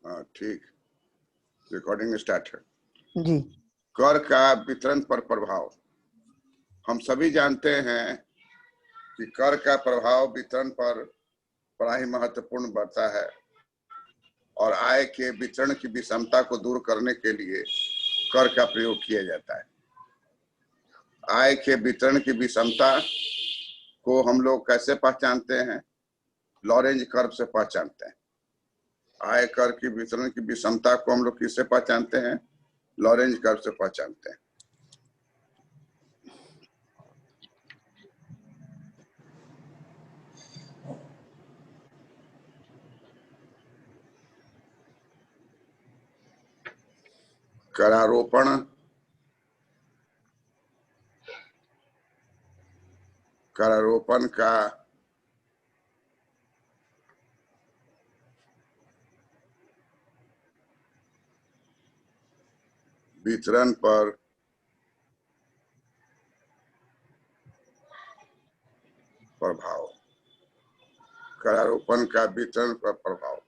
हाँ ठीक, recording start है जी। कर का वितरण पर प्रभाव। हम सभी जानते हैं कि कर का प्रभाव वितरण पर बड़ा ही महत्वपूर्ण बढ़ता है और आय के वितरण की विषमता को दूर करने के लिए कर का प्रयोग किया जाता है। आय के वितरण की विषमता को हम लोग कैसे पहचानते हैं? लॉरेंज कर्व से पहचानते हैं। आय कर की वितरण की विषमता को हम लोग किससे पहचानते हैं? लॉरेंज कर्व से पहचानते हैं। करारोपण करारोपण का वितरण पर प्रभाव। करारोपण का वितरण पर प्रभाव।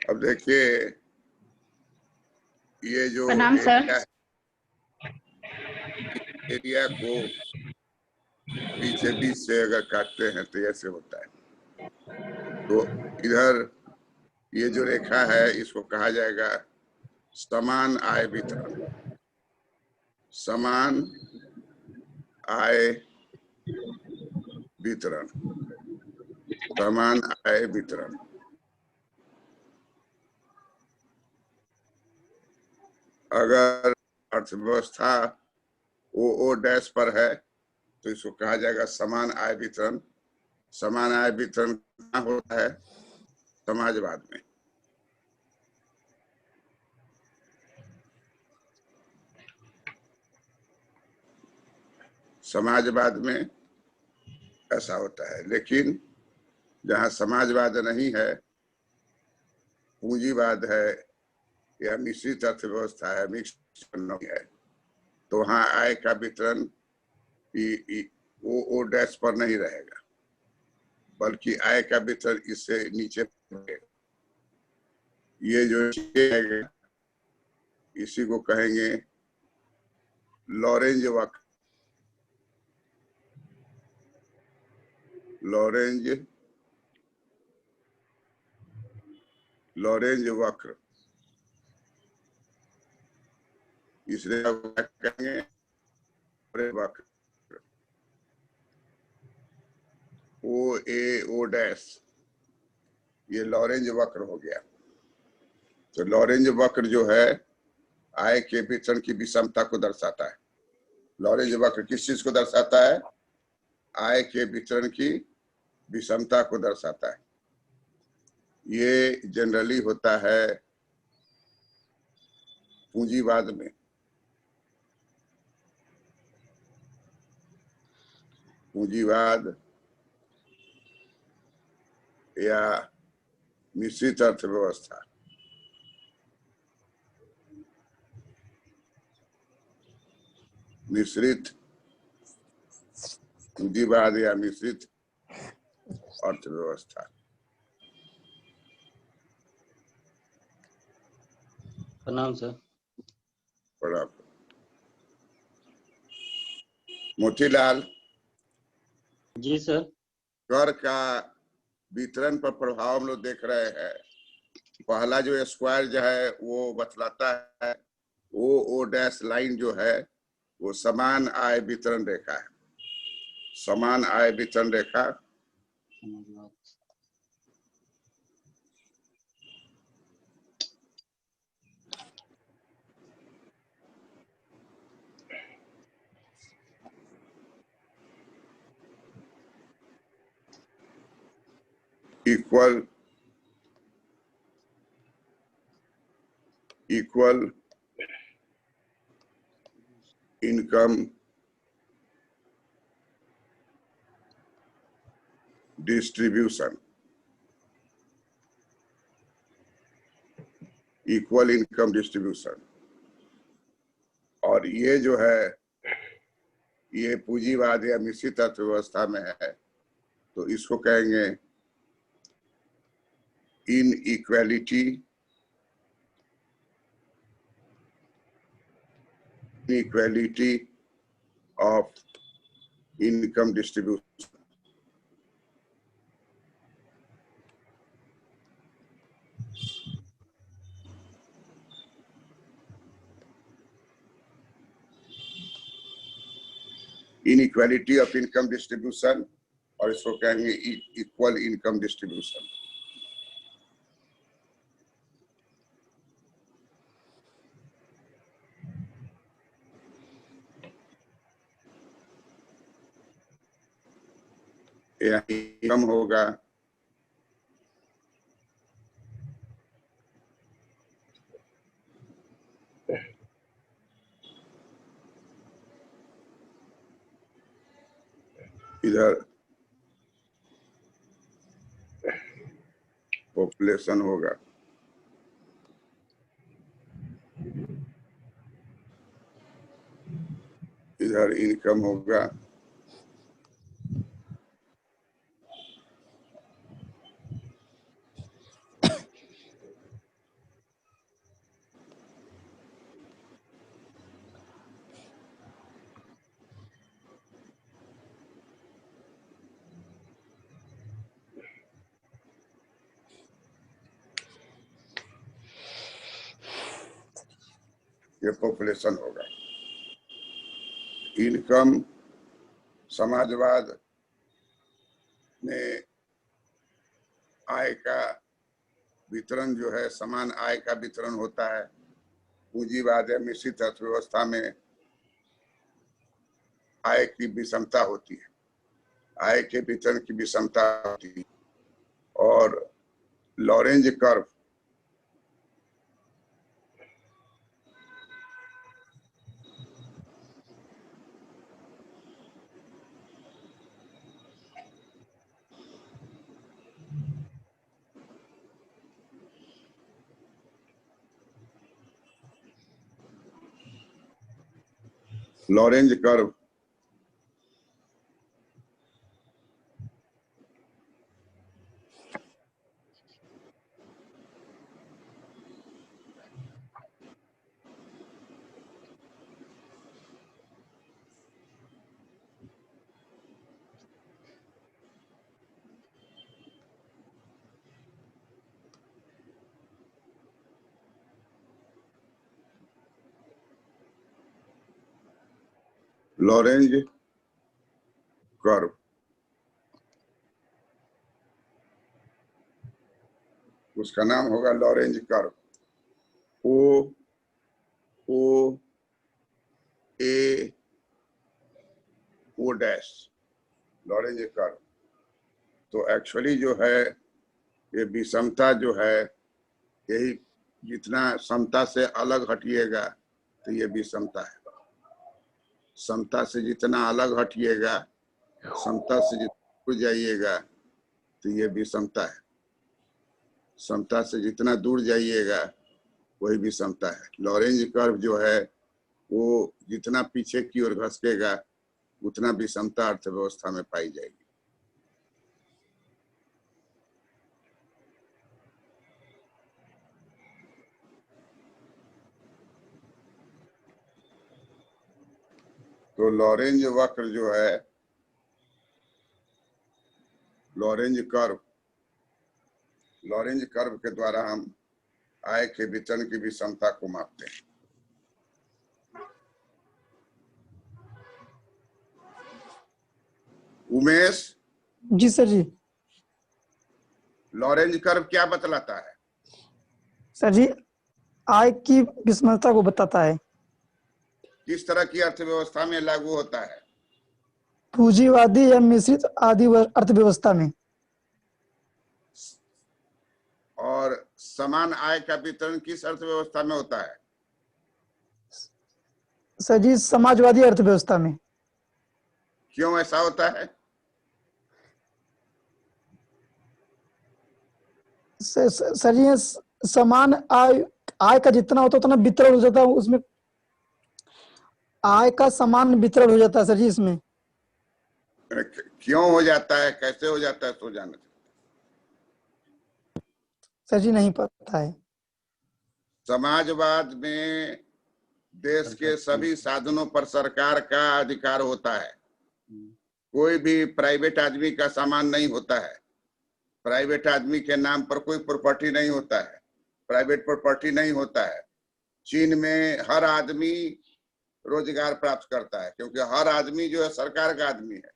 अब देखिए, ये जो एरिया को बीच बीच से अगर काटते हैं तो ऐसे होता है। तो इधर ये जो रेखा है इसको कहा जाएगा समान आय वितरण। समान आय वितरण। समान आय वितरण। अगर अर्थव्यवस्था ओ डैश पर है तो इसको कहा जाएगा समान आय वितरण। समान आय वितरण कहाँ होता है? समाजवाद में। समाजवाद में ऐसा होता है, लेकिन जहां समाजवाद नहीं है, पूंजीवाद है या मिश्रित अर्थव्यवस्था है, मिक्स इकोनॉमी है, तो वहां आय का वितरण ओ डैश पर नहीं रहेगा, बल्कि आय का वितरण इससे नीचे रहेगा। ये जो है इसी को कहेंगे लॉरेंज वक्र। लॉरेंज वक्र। इस रेखा को कहेंगे वक्र। ओ डैश, ये लॉरेंज वक्र हो गया। तो लॉरेंज वक्र जो है आय के वितरण की विषमता को दर्शाता है। लॉरेंज वक्र किस चीज को दर्शाता है? आय के वितरण की विषमता को दर्शाता है। ये जनरली होता है पूंजीवाद में। पूंजीवाद या मिश्रित अर्थव्यवस्था। मिश्रित पूंजीवाद या मिश्रित अर्थव्यवस्था। प्रणाम सर। प्रणाम। मोतीलाल जी सर। कर का वितरण पर प्रभाव हम लोग देख रहे हैं। पहला जो स्क्वायर जो है वो बतलाता है ओ डैश लाइन जो है वो समान आय वितरण रेखा है। समान आय वितरण रेखा। Equal income distribution. Equal income distribution. और ये जो है ये पूंजीवाद या मिश्रित अर्थव्यवस्था में है। तो इसको कहेंगे inequality of income distribution. Inequality of income distribution, और इसको कहेंगे इक्वल इनकम डिस्ट्रीब्यूशन। इनकम होगा इधर पॉपुलेशन होगा, इधर इनकम होगा, ये पॉपुलेशन होगा। इनकम समाजवाद में आय का वितरण जो है, समान आय का वितरण होता है। पूंजीवाद या मिश्रित अर्थव्यवस्था में आय की विषमता होती है, आय के वितरण की विषमता होती है। और Lorentz curve Lorentz curve Lorentz curve उसका नाम होगा लॉरेंज कर्व। ओ ओ ए ओ डैश, लॉरेंज कर्व। तो एक्चुअली जो है ये विषमता जो है, यही जितना समता से अलग हटिएगा तो ये विषमता है। समता से जितना अलग हटिएगा, समता से जितना दूर जाइएगा तो ये विषमता है। समता से जितना दूर जाइएगा वही विषमता है। लॉरेंज कर्व जो है वो जितना पीछे की ओर घसकेगा उतना विषमता अर्थव्यवस्था में पाई जाएगी। तो लॉरेंज वक्र जो है, लॉरेंज कर्व के द्वारा हम आय के वितरण की विषमता को मापते हैं। उमेश जी सर जी। लॉरेंज कर्व क्या बतलाता है? सर जी, आय की विषमता को बताता है। किस तरह की अर्थव्यवस्था में लागू होता है? पूंजीवादी या मिश्रित आदि अर्थव्यवस्था में। और समान आय का वितरण किस अर्थव्यवस्था में होता है? सर जी, समाजवादी अर्थव्यवस्था में। क्यों ऐसा होता है? सर जी, समान आय का जितना होता है उतना वितरण हो जाता है उसमें। आय का समान वितरण हो जाता है सर जी इसमें। क्यों हो जाता है, कैसे हो जाता है, तो जानना चाहिए। सर जी नहीं पता है। समाजवाद में देश के सभी साधनों पर सरकार का अधिकार होता है। कोई भी प्राइवेट आदमी का सामान नहीं होता है। प्राइवेट आदमी के नाम पर कोई प्रॉपर्टी नहीं होता है, प्राइवेट प्रॉपर्टी नहीं होता है। चीन में हर आदमी रोजगार प्राप्त करता है, क्योंकि हर आदमी जो है सरकार का आदमी है।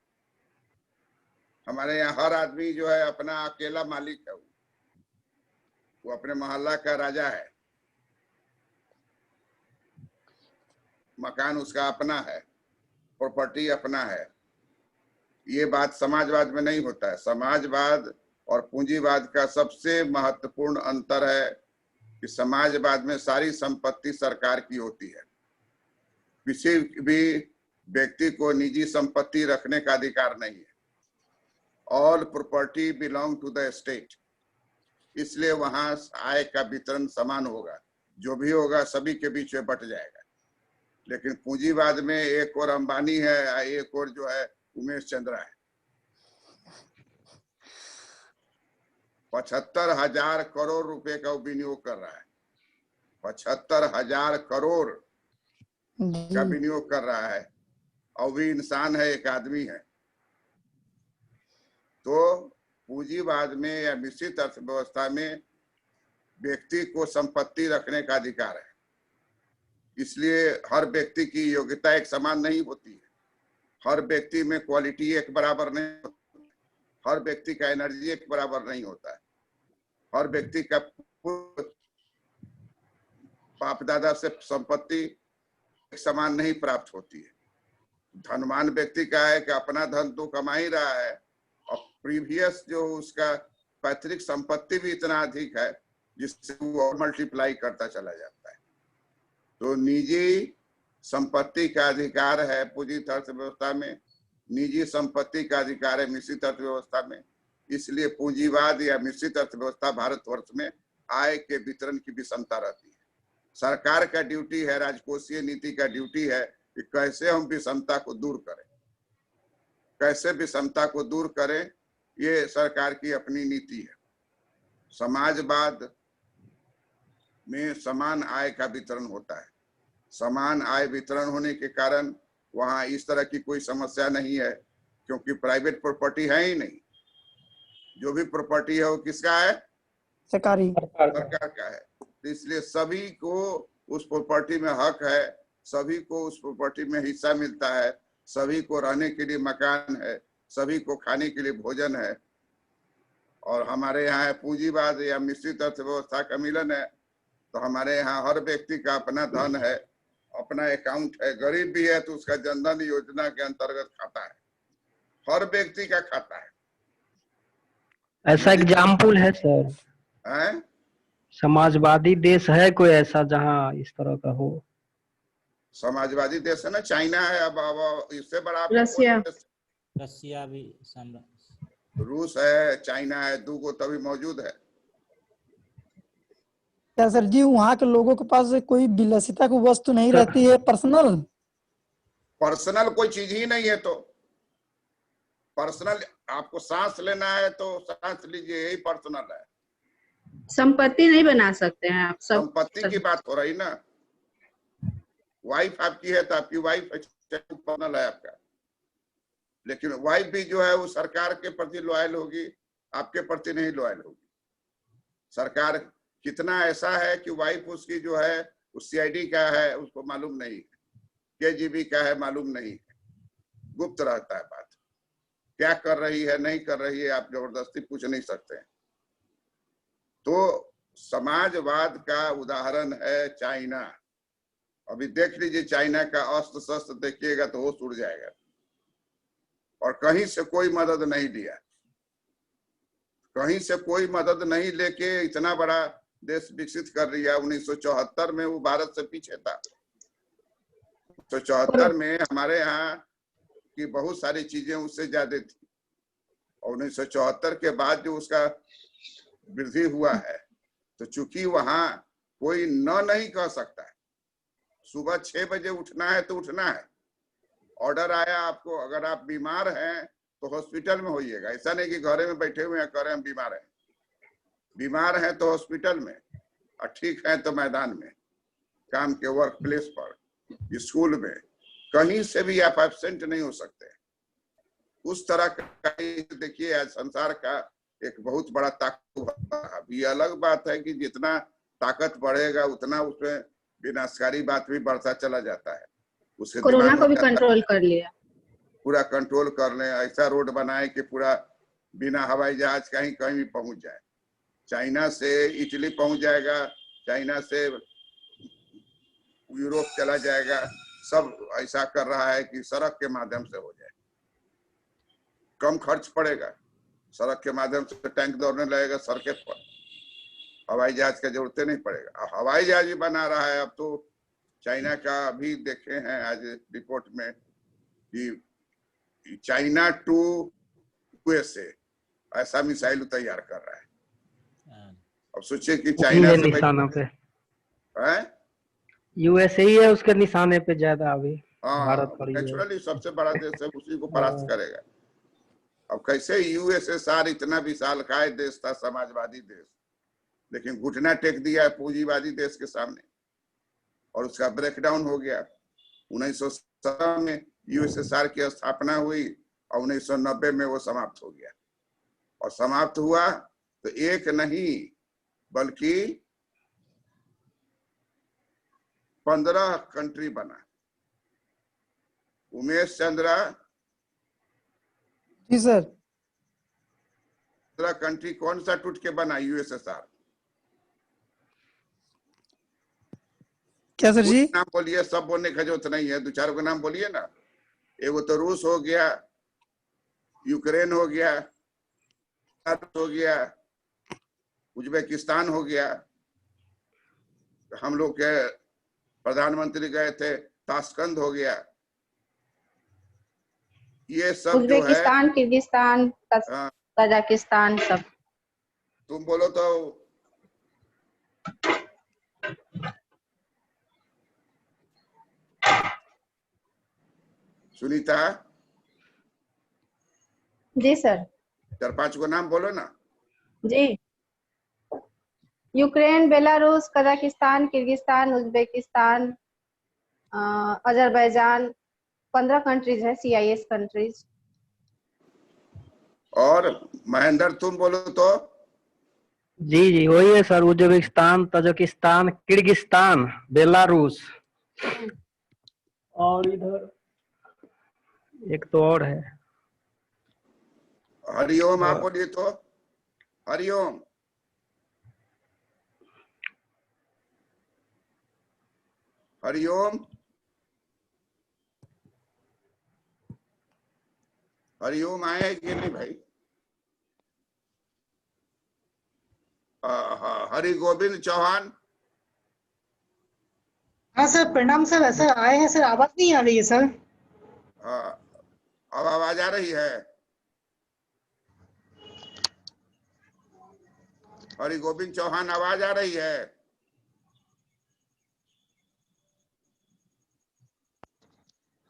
हमारे यहाँ हर आदमी जो है अपना अकेला मालिक है, वो अपने मोहल्ला का राजा है, मकान उसका अपना है, प्रॉपर्टी अपना है। ये बात समाजवाद में नहीं होता है। समाजवाद और पूंजीवाद का सबसे महत्वपूर्ण अंतर है कि समाजवाद में सारी संपत्ति सरकार की होती है। किसी भी व्यक्ति को निजी संपत्ति रखने का अधिकार नहीं है। All property belong to the state, इसलिए वहां आय का वितरण समान होगा, जो भी होगा सभी के बीच में बट जाएगा। लेकिन पूंजीवाद में एक और अंबानी है, एक और जो है उमेश चंद्रा है। 75,000 करोड़ रुपए का विनियोग कर रहा है। 75,000 करोड़ का विनियोग कर रहा है, और भी इंसान है, एक आदमी है। तो पूंजीवाद में या मिश्रित अर्थव्यवस्था में व्यक्ति को संपत्ति रखने का अधिकार है। इसलिए हर व्यक्ति की योग्यता एक समान नहीं होती है। हर व्यक्ति में क्वालिटी एक बराबर नहीं होती। हर व्यक्ति का एनर्जी एक बराबर नहीं होता है। हर व्यक्ति का बाप दादा से संपत्ति एक समान नहीं प्राप्त होती है। धनवान व्यक्ति का है कि अपना धन तो कमा ही रहा है, और प्रीवियस जो उसका पैतृक संपत्ति भी इतना अधिक है जिससे वो और मल्टीप्लाई करता चला जाता है। तो निजी संपत्ति का अधिकार है पूंजीगत अर्थव्यवस्था में, निजी संपत्ति का अधिकार है मिश्रित अर्थव्यवस्था में। इसलिए पूंजीवाद या मिश्रित अर्थव्यवस्था भारतवर्ष में आय के वितरण की विषमता रहती है। सरकार का ड्यूटी है, राजकोषीय नीति का ड्यूटी है कि कैसे हम विषमता को दूर करें, कैसे विषमता को दूर करें, ये सरकार की अपनी नीति है। समाजवाद में समान आय का वितरण होता है। समान आय वितरण होने के कारण वहां इस तरह की कोई समस्या नहीं है, क्योंकि प्राइवेट प्रॉपर्टी है ही नहीं। जो भी प्रॉपर्टी है वो किसका है? सरकारी, सरकार का है। तो इसलिए सभी को उस प्रॉपर्टी में हक है, सभी को उस प्रॉपर्टी में हिस्सा मिलता है, सभी को रहने के लिए मकान है, सभी को खाने के लिए भोजन है। और हमारे यहाँ पूंजीवाद या मिश्रित अर्थव्यवस्था का मिलन है। तो हमारे यहाँ हर व्यक्ति का अपना धन है, अपना अकाउंट है। गरीब भी है तो उसका जनधन योजना के अंतर्गत खाता है, हर व्यक्ति का खाता है। ऐसा एग्जाम्पल है सर? है? समाजवादी देश है कोई ऐसा जहां इस तरह का हो? समाजवादी देश है ना, चाइना है। अब इससे बड़ा रसिया भी, रूस है, चाइना है, दो को तभी मौजूद है। क्या सर जी वहाँ के लोगों के पास कोई विलासिता की वस्तु नहीं रहती है? पर्सनल कोई चीज ही नहीं है। तो पर्सनल, आपको सांस लेना है तो सांस लीजिए, यही पर्सनल है। संपत्ति नहीं बना सकते हैं आप। संपत्ति की बात हो रही ना। वाइफ आपकी है तो आपकी वाइफ पर्सनल है आपका, लेकिन वाइफ भी जो है वो सरकार के प्रति लॉयल होगी, आपके प्रति नहीं लॉयल होगी। सरकार कितना ऐसा है कि वाइफ उसकी जो है उस सीआईडी का है, उसको मालूम नहीं है, केजीबी का है, मालूम नहीं है, गुप्त रहता है बात। क्या कर रही है, नहीं कर रही है, आप जबरदस्ती पूछ नहीं सकते हैं। तो समाजवाद का उदाहरण है चाइना। अभी देख लीजिए चाइना का अस्त्र शस्त्र देखिएगा तो होश उड़ जाएगा। और कहीं से कोई मदद नहीं लिया, कहीं से कोई मदद नहीं लेके इतना बड़ा देश विकसित कर लिया। 1974 में वो भारत से पीछे था। 1974 में हमारे यहाँ की बहुत सारी चीजें उससे ज्यादा थी, और 1974 के बाद जो उसका वृद्धि हुआ है, तो चूंकि वहां कोई न नहीं कह सकता है। सुबह 6 बजे उठना है तो उठना है। ऑर्डर आया आपको, अगर आप बीमार हैं तो हॉस्पिटल में होइएगा। ऐसा नहीं कि घरे में बैठे हुए हैं कह रहे हम बीमार हैं। बीमार हैं तो हॉस्पिटल में, और ठीक है तो मैदान में, काम के वर्क प्लेस पर, स्कूल में, कहीं से भी आप एब्सेंट नहीं हो सकते। उस तरह का देखिए आज संसार का एक बहुत बड़ा ताकत। अब ये अलग बात है कि जितना ताकत बढ़ेगा उतना उसमें विनाशकारी बात भी बढ़ता चला जाता है। उससे कोरोना दिमाग को में भी जाता है, कंट्रोल कर लिया। पूरा कंट्रोल कर ले, ऐसा रोड बनाए कि पूरा बिना हवाई जहाज कहीं कहीं भी पहुंच जाए। चाइना से इटली पहुंच जाएगा, चाइना से यूरोप चला जाएगा। सब ऐसा कर रहा है कि सड़क के माध्यम से हो जाए, कम खर्च पड़ेगा। सड़क के माध्यम से टैंक दौड़ने लगेगा सड़कें पर, हवाई जहाज का जरूरत नहीं पड़ेगा। हवाई जहाज भी बना रहा है अब तो। चाइना का अभी देखे हैं आज रिपोर्ट में कि चाइना टू यूएसए ऐसा मिसाइल तैयार कर रहा है। अब सोचिए कि चाइना से निशाना पे है, यूएसए ही है उसके निशाने पे ज्यादा अभी। भारत पर ही है। नेचुरली सबसे बड़ा देश है, उसी को परास्त करेगा। अब कैसे यूएसएसआर इतना विशालकाय देश था, समाजवादी देश, लेकिन घुटना टेक दिया है पूंजीवादी देश के सामने और उसका ब्रेकडाउन हो गया। 1917 में यूएसएसआर की स्थापना हुई और 1990 में वो समाप्त हो गया। और समाप्त हुआ तो एक नहीं बल्कि 15 कंट्री बना। उमेश चंद्रा, जी सर। 15 कंट्री कौन सा टूट के बना? यूएसएसआर। क्या सर जी? नाम बोलिए, सब बोलने का जरूरत नहीं है, दो चार को नाम बोलिए ना। एगो तो रूस हो गया, यूक्रेन हो गया, उज्बेकिस्तान हो गया। हम लोग के प्रधानमंत्री गए थे, ताशकंद हो गया। ये सब जो है, उज्बेकिस्तान, किर्गिस्तान, कजाकिस्तान सब। तुम बोलो तो सुनीता, जी सर। 4-5 को नाम बोलो ना। जी, Ukraine, Belarus, Kazakhstan, Kyrgyzstan, Uzbekistan, Azerbaijan, 15 countries है, CIS कंट्रीज। और महेंद्र तुम बोलो तो। जी जी वही है sir, Uzbekistan, Tajikistan, Kyrgyzstan, Belarus और इधर एक तो और है। हरिओम आप बोलिए तो। हरिओम। हरिओम। हरिओम आए कि नहीं भाई? हरि गोविंद चौहान। हाँ सर, प्रणाम सर। सर आए हैं सर, आवाज नहीं आ रही है सर। अब आवाज आ रही है? हरि गोविंद चौहान, आवाज आ रही है?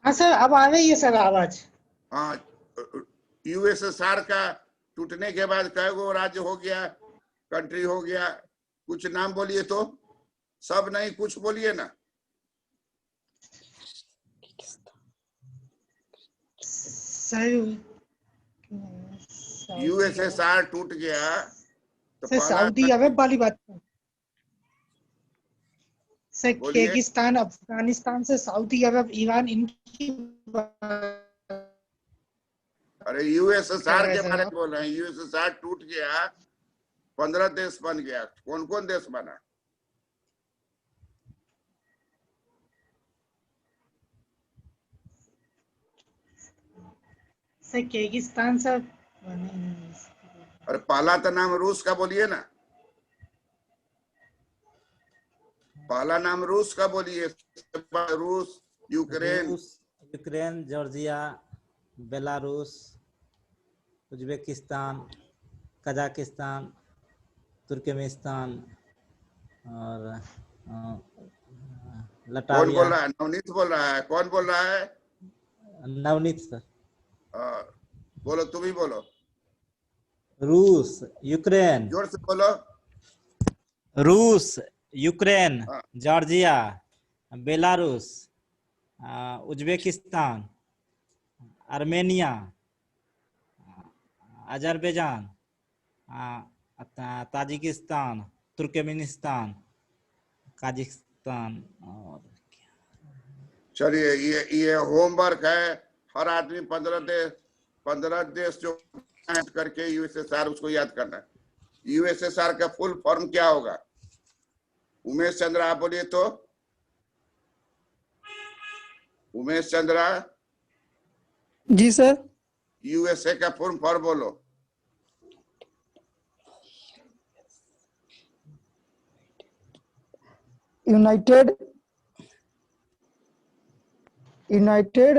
हाँ सर, अब आ रही है सर आवाज। हाँ, यूएसएसआर का टूटने के बाद कई गो राज्य हो गया, कंट्री हो गया? कुछ नाम बोलिए तो। सब नहीं, कुछ बोलिए ना। सर यूएसएसआर टूट गया तो सर पहला सऊदी अरब वाली बात सर, बोलिए। किर्गिस्तान, अफगानिस्तान से सऊदी अरब, ईरान, इनकी अरे यूएसएसआर के सर बारे में आप। बोल रहे हैं। यूएसएसआर टूट गया, 15 देश बन गया। कौन कौन देश बना? Sir Kyrgyzstan sir. अरे पहला तो नाम रूस का बोलिए ना। पहला नाम रूस का बोलिए। रूस, Ukraine. Ukraine, Georgia, Belarus, Uzbekistan, Kazakhstan, Turkmenistan और कौन लटाविया। बोल रहा है? नवनीत बोल रहा है। कौन बोल रहा है? नवनीत सर। बोलो, तुम ही बोलो, रूस, यूक्रेन, जोर से बोलो। रूस, यूक्रेन, हाँ। Georgia, Belarus, Uzbekistan, Armenia, Azerbaijan, Tajikistan, Turkmenistan, Kazakhstan और चलिए, ये होमवर्क है। हर आदमी 15 देश जो ऐड करके यूएसएसआर उसको याद करना है। यूएसएसआर का फुल फॉर्म क्या होगा? उमेश चंद्र आप बोलिए तो। उमेश चंद्रा, जी सर। यूएसए का फुल फॉर्म बोलो। यूनाइटेड यूनाइटेड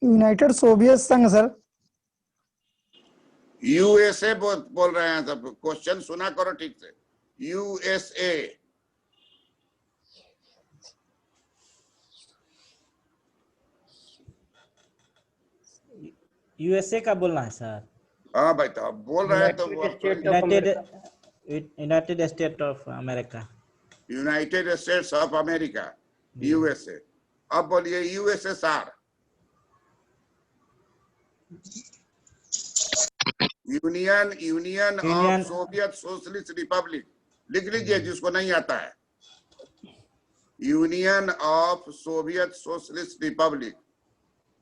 यूनाइटेड सोवियत संघ सर। यूएसए बोल रहे हैं सब। क्वेश्चन सुना करो ठीक से। यूएसए। यूएसए का बोलना है सर। हाँ भाई, तो आप बोल रहे हैं तो United United state of America. United states of America, USA. अब बोलिए USSR. Union of Soviet socialist Republic. लिख लीजिए जिसको नहीं आता है। Union of Soviet socialist Republic,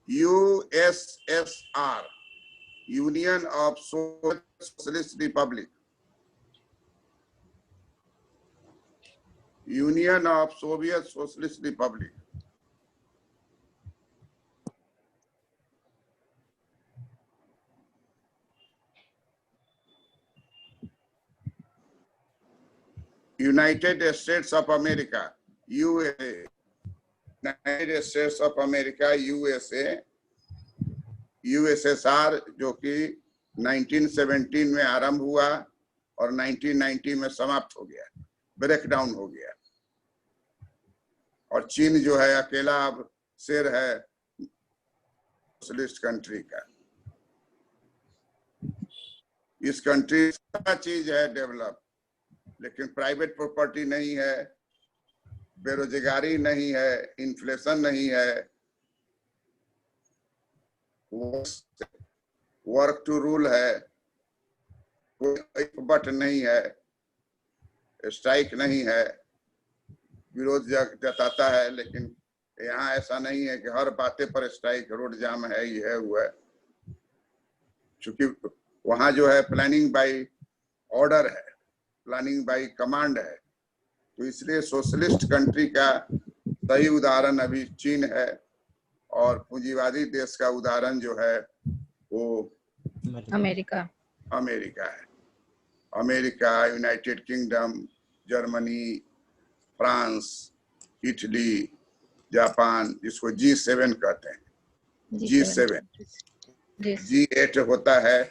USSR, union of Soviet socialist Republic, union of Soviet socialist Republic. United states of America, USA. United states of America, USA. USSR जो कि 1917 में आरंभ हुआ और 1990 में समाप्त हो गया, ब्रेक डाउन हो गया। और चीन जो है अकेला अब शेर है सोशलिस्ट कंट्री का। इस कंट्री सारा चीज है डेवलप, लेकिन प्राइवेट प्रॉपर्टी नहीं है, बेरोजगारी नहीं है, इन्फ्लेशन नहीं है, वर्क टू रूल है, कोई बट नहीं है, स्ट्राइक नहीं है, विरोध जताता है। लेकिन यहाँ ऐसा नहीं है कि हर बातें पर स्ट्राइक, रोड जाम है, ये है वो है। चूंकि वहां जो है प्लानिंग बाय ऑर्डर है, प्लानिंग बाय कमांड है, तो इसलिए सोशलिस्ट कंट्री का सही उदाहरण अभी चीन है और पूंजीवादी देश का उदाहरण जो है वो अमेरिका। अमेरिका है। America, United kingdom, Germany, France, Italy, Japan, जिसको G7 कहते हैं, G7। G8 होता है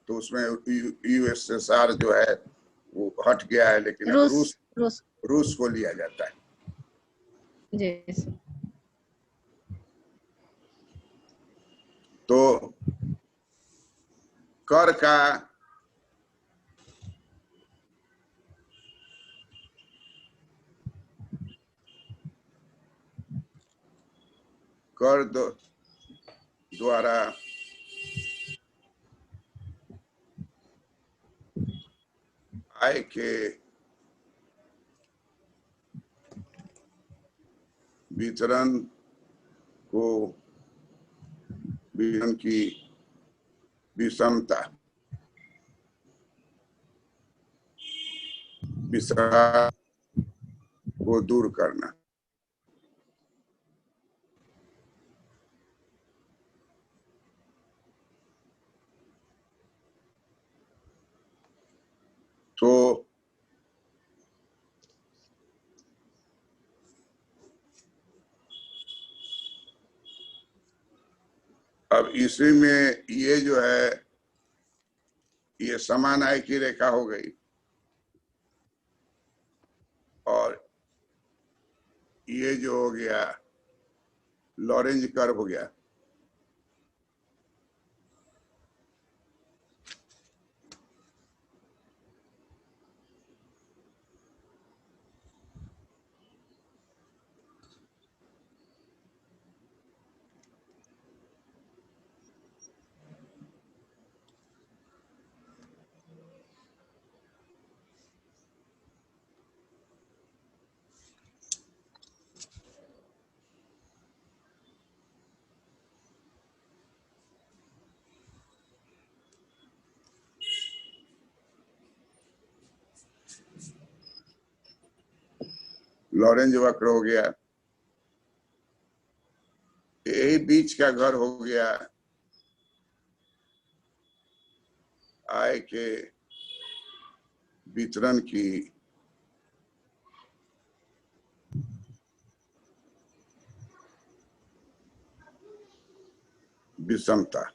तो उसमें यूएसएसआर जो है वो हट गया है, लेकिन रूस को लिया जाता है। जी। तो कर का द्वारा आय के वितरण की विषमता को दूर करना। तो अब इसी में ये जो है ये समान आय की रेखा हो गई और ये जो हो गया लॉरेंज कर्व हो गया। लॉरेंज वक्र हो गया। यही बीच का घर हो गया आय के वितरण की विषमता।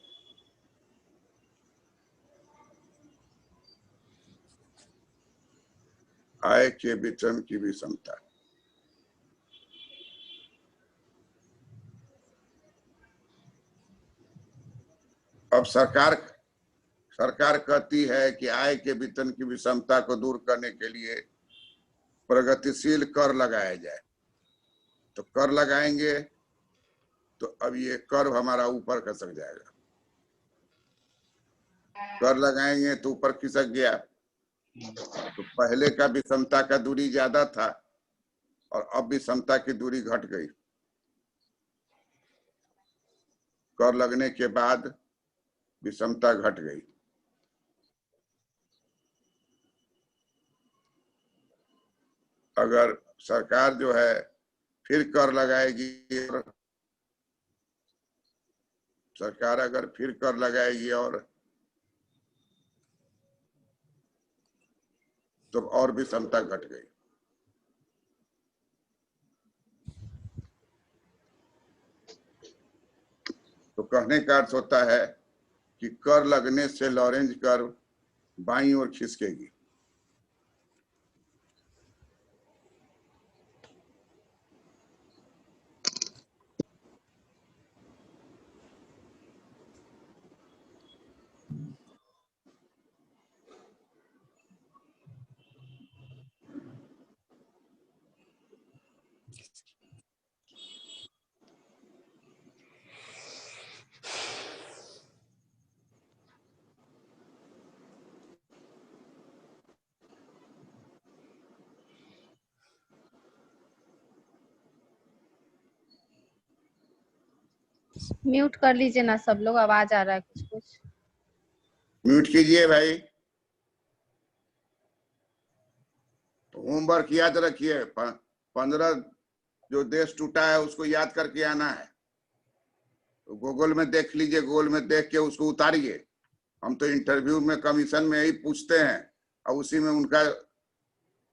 आय के वितरण की विषमता। अब सरकार कहती है कि आय के वितरण की विषमता को दूर करने के लिए प्रगतिशील कर लगाया जाए। तो कर लगाएंगे तो अब ये कर्व हमारा ऊपर खसक जाएगा। कर लगाएंगे तो ऊपर खिसक गया। तो पहले का विषमता का दूरी ज्यादा था और अब विषमता की दूरी घट गई। कर लगने के बाद विषमता घट गई। अगर सरकार जो है फिर कर लगाएगी, सरकार अगर फिर कर लगाएगी और तो और विषमता घट गई। तो कहने का अर्थ होता है कि कर लगने से लॉरेंज कर्व बाईं ओर खिसकेगी। म्यूट कर लीजिए ना सब लोग, आवाज आ रहा है कुछ कुछ। म्यूट कीजिए भाई। होमवर्क याद रखिए, 15 जो देश टूटा है उसको याद करके आना है। तो गूगल में देख लीजिए, गूगल में देख के उसको उतारिए। हम तो इंटरव्यू में कमीशन में यही पूछते हैं और उसी में उनका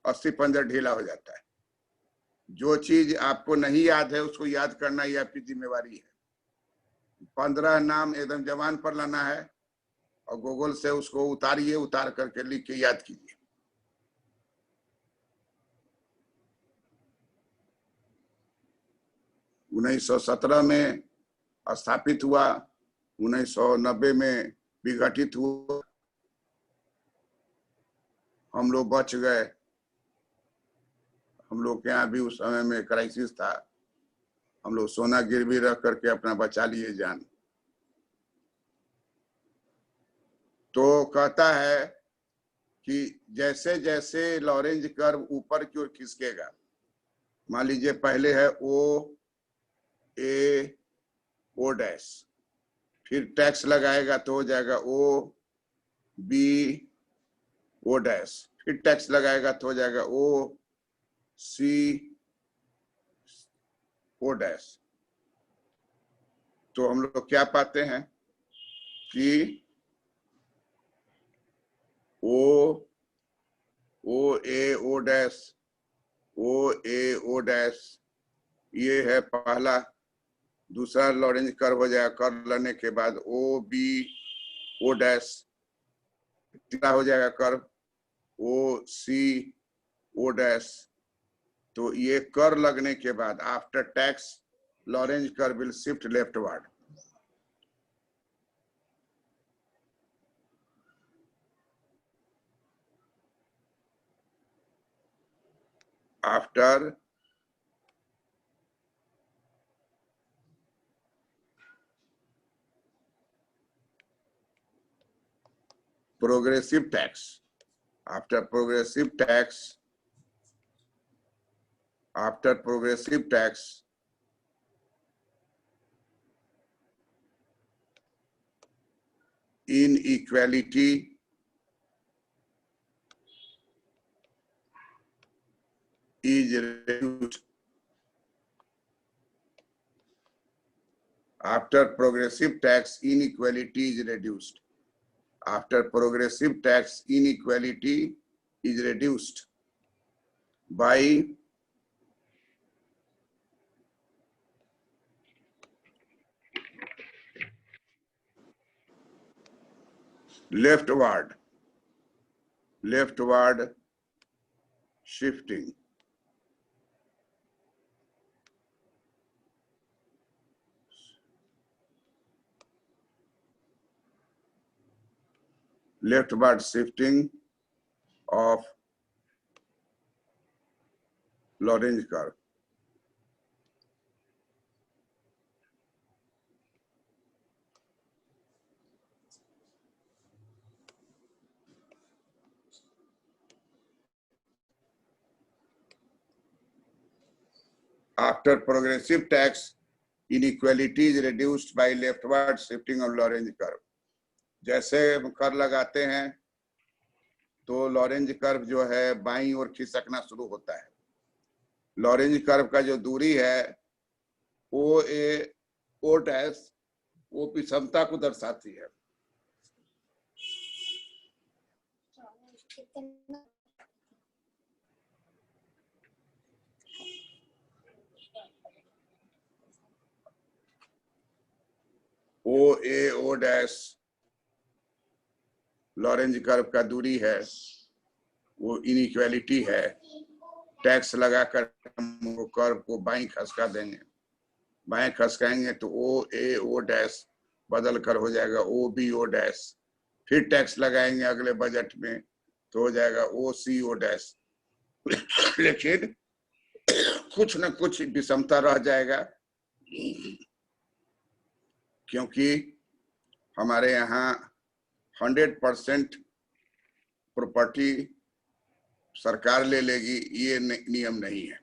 80 पंजर ढीला हो जाता है। जो चीज आपको नहीं याद है उसको याद करना ही आपकी जिम्मेवारी है। 15 नाम एकदम जबान पर लाना है और गूगल से उसको उतारिए, उतार करके लिख के याद कीजिए। उन्नीस 1917 में स्थापित हुआ, 1990 में विघटित हुआ। हम लोग बच गए। हम लोग के यहाँ भी उस समय में क्राइसिस था। हम लोग सोना गिरवी रख करके अपना बचा लिए जान। तो कहता है कि जैसे जैसे लॉरेंज कर्व ऊपर की ओर खिसकेगा, मान लीजिए पहले है ओ ए ओ डैश, फिर टैक्स लगाएगा तो हो जाएगा ओ बी ओ डैश, फिर टैक्स लगाएगा तो हो जाएगा ओ सी ओ डैश। तो हम लोग क्या पाते हैं कि ओ ए ओ डैश, ओ ए ओ डैश, ये है पहला। दूसरा लॉरेंज कर्व हो जाएगा, कर्व लेने के बाद ओ बी ओ डैश। तीसरा हो जाएगा कर्व ओ सी ओ डैश। तो ये कर लगने के बाद after tax Lorentz curve will shift leftward. After progressive tax, after progressive tax, inequality is reduced. After progressive tax, inequality is reduced. After progressive tax, inequality is reduced by leftward shifting. Leftward shifting of Lorentz curve. After progressive tax, inequality is reduced by leftward shifting of Lorentz curve. जैसे हम कर लगाते हैं तो Lorentz curve जो है बाईं ओर खिसकना शुरू होता है। लॉरेंज कर्व का जो दूरी है ओ ए ओ डैश वो विषमता को दर्शाती है। ओ ए ओ डैश लॉरेंज कर्व का दूरी है, वो इनइक्वालिटी है। टैक्स लगाकर हम वो कर्व को बाईं खसका देंगे, बाएं खसकाएंगे तो ओ ए ओ डैश बदल कर हो जाएगा ओ बी ओ डैश। फिर टैक्स लगाएंगे अगले बजट में तो हो जाएगा ओ सी ओ डैश। लेकिन कुछ न कुछ विषमता रह जाएगा, क्योंकि हमारे यहाँ 100% प्रॉपर्टी सरकार ले लेगी ये नियम नहीं है।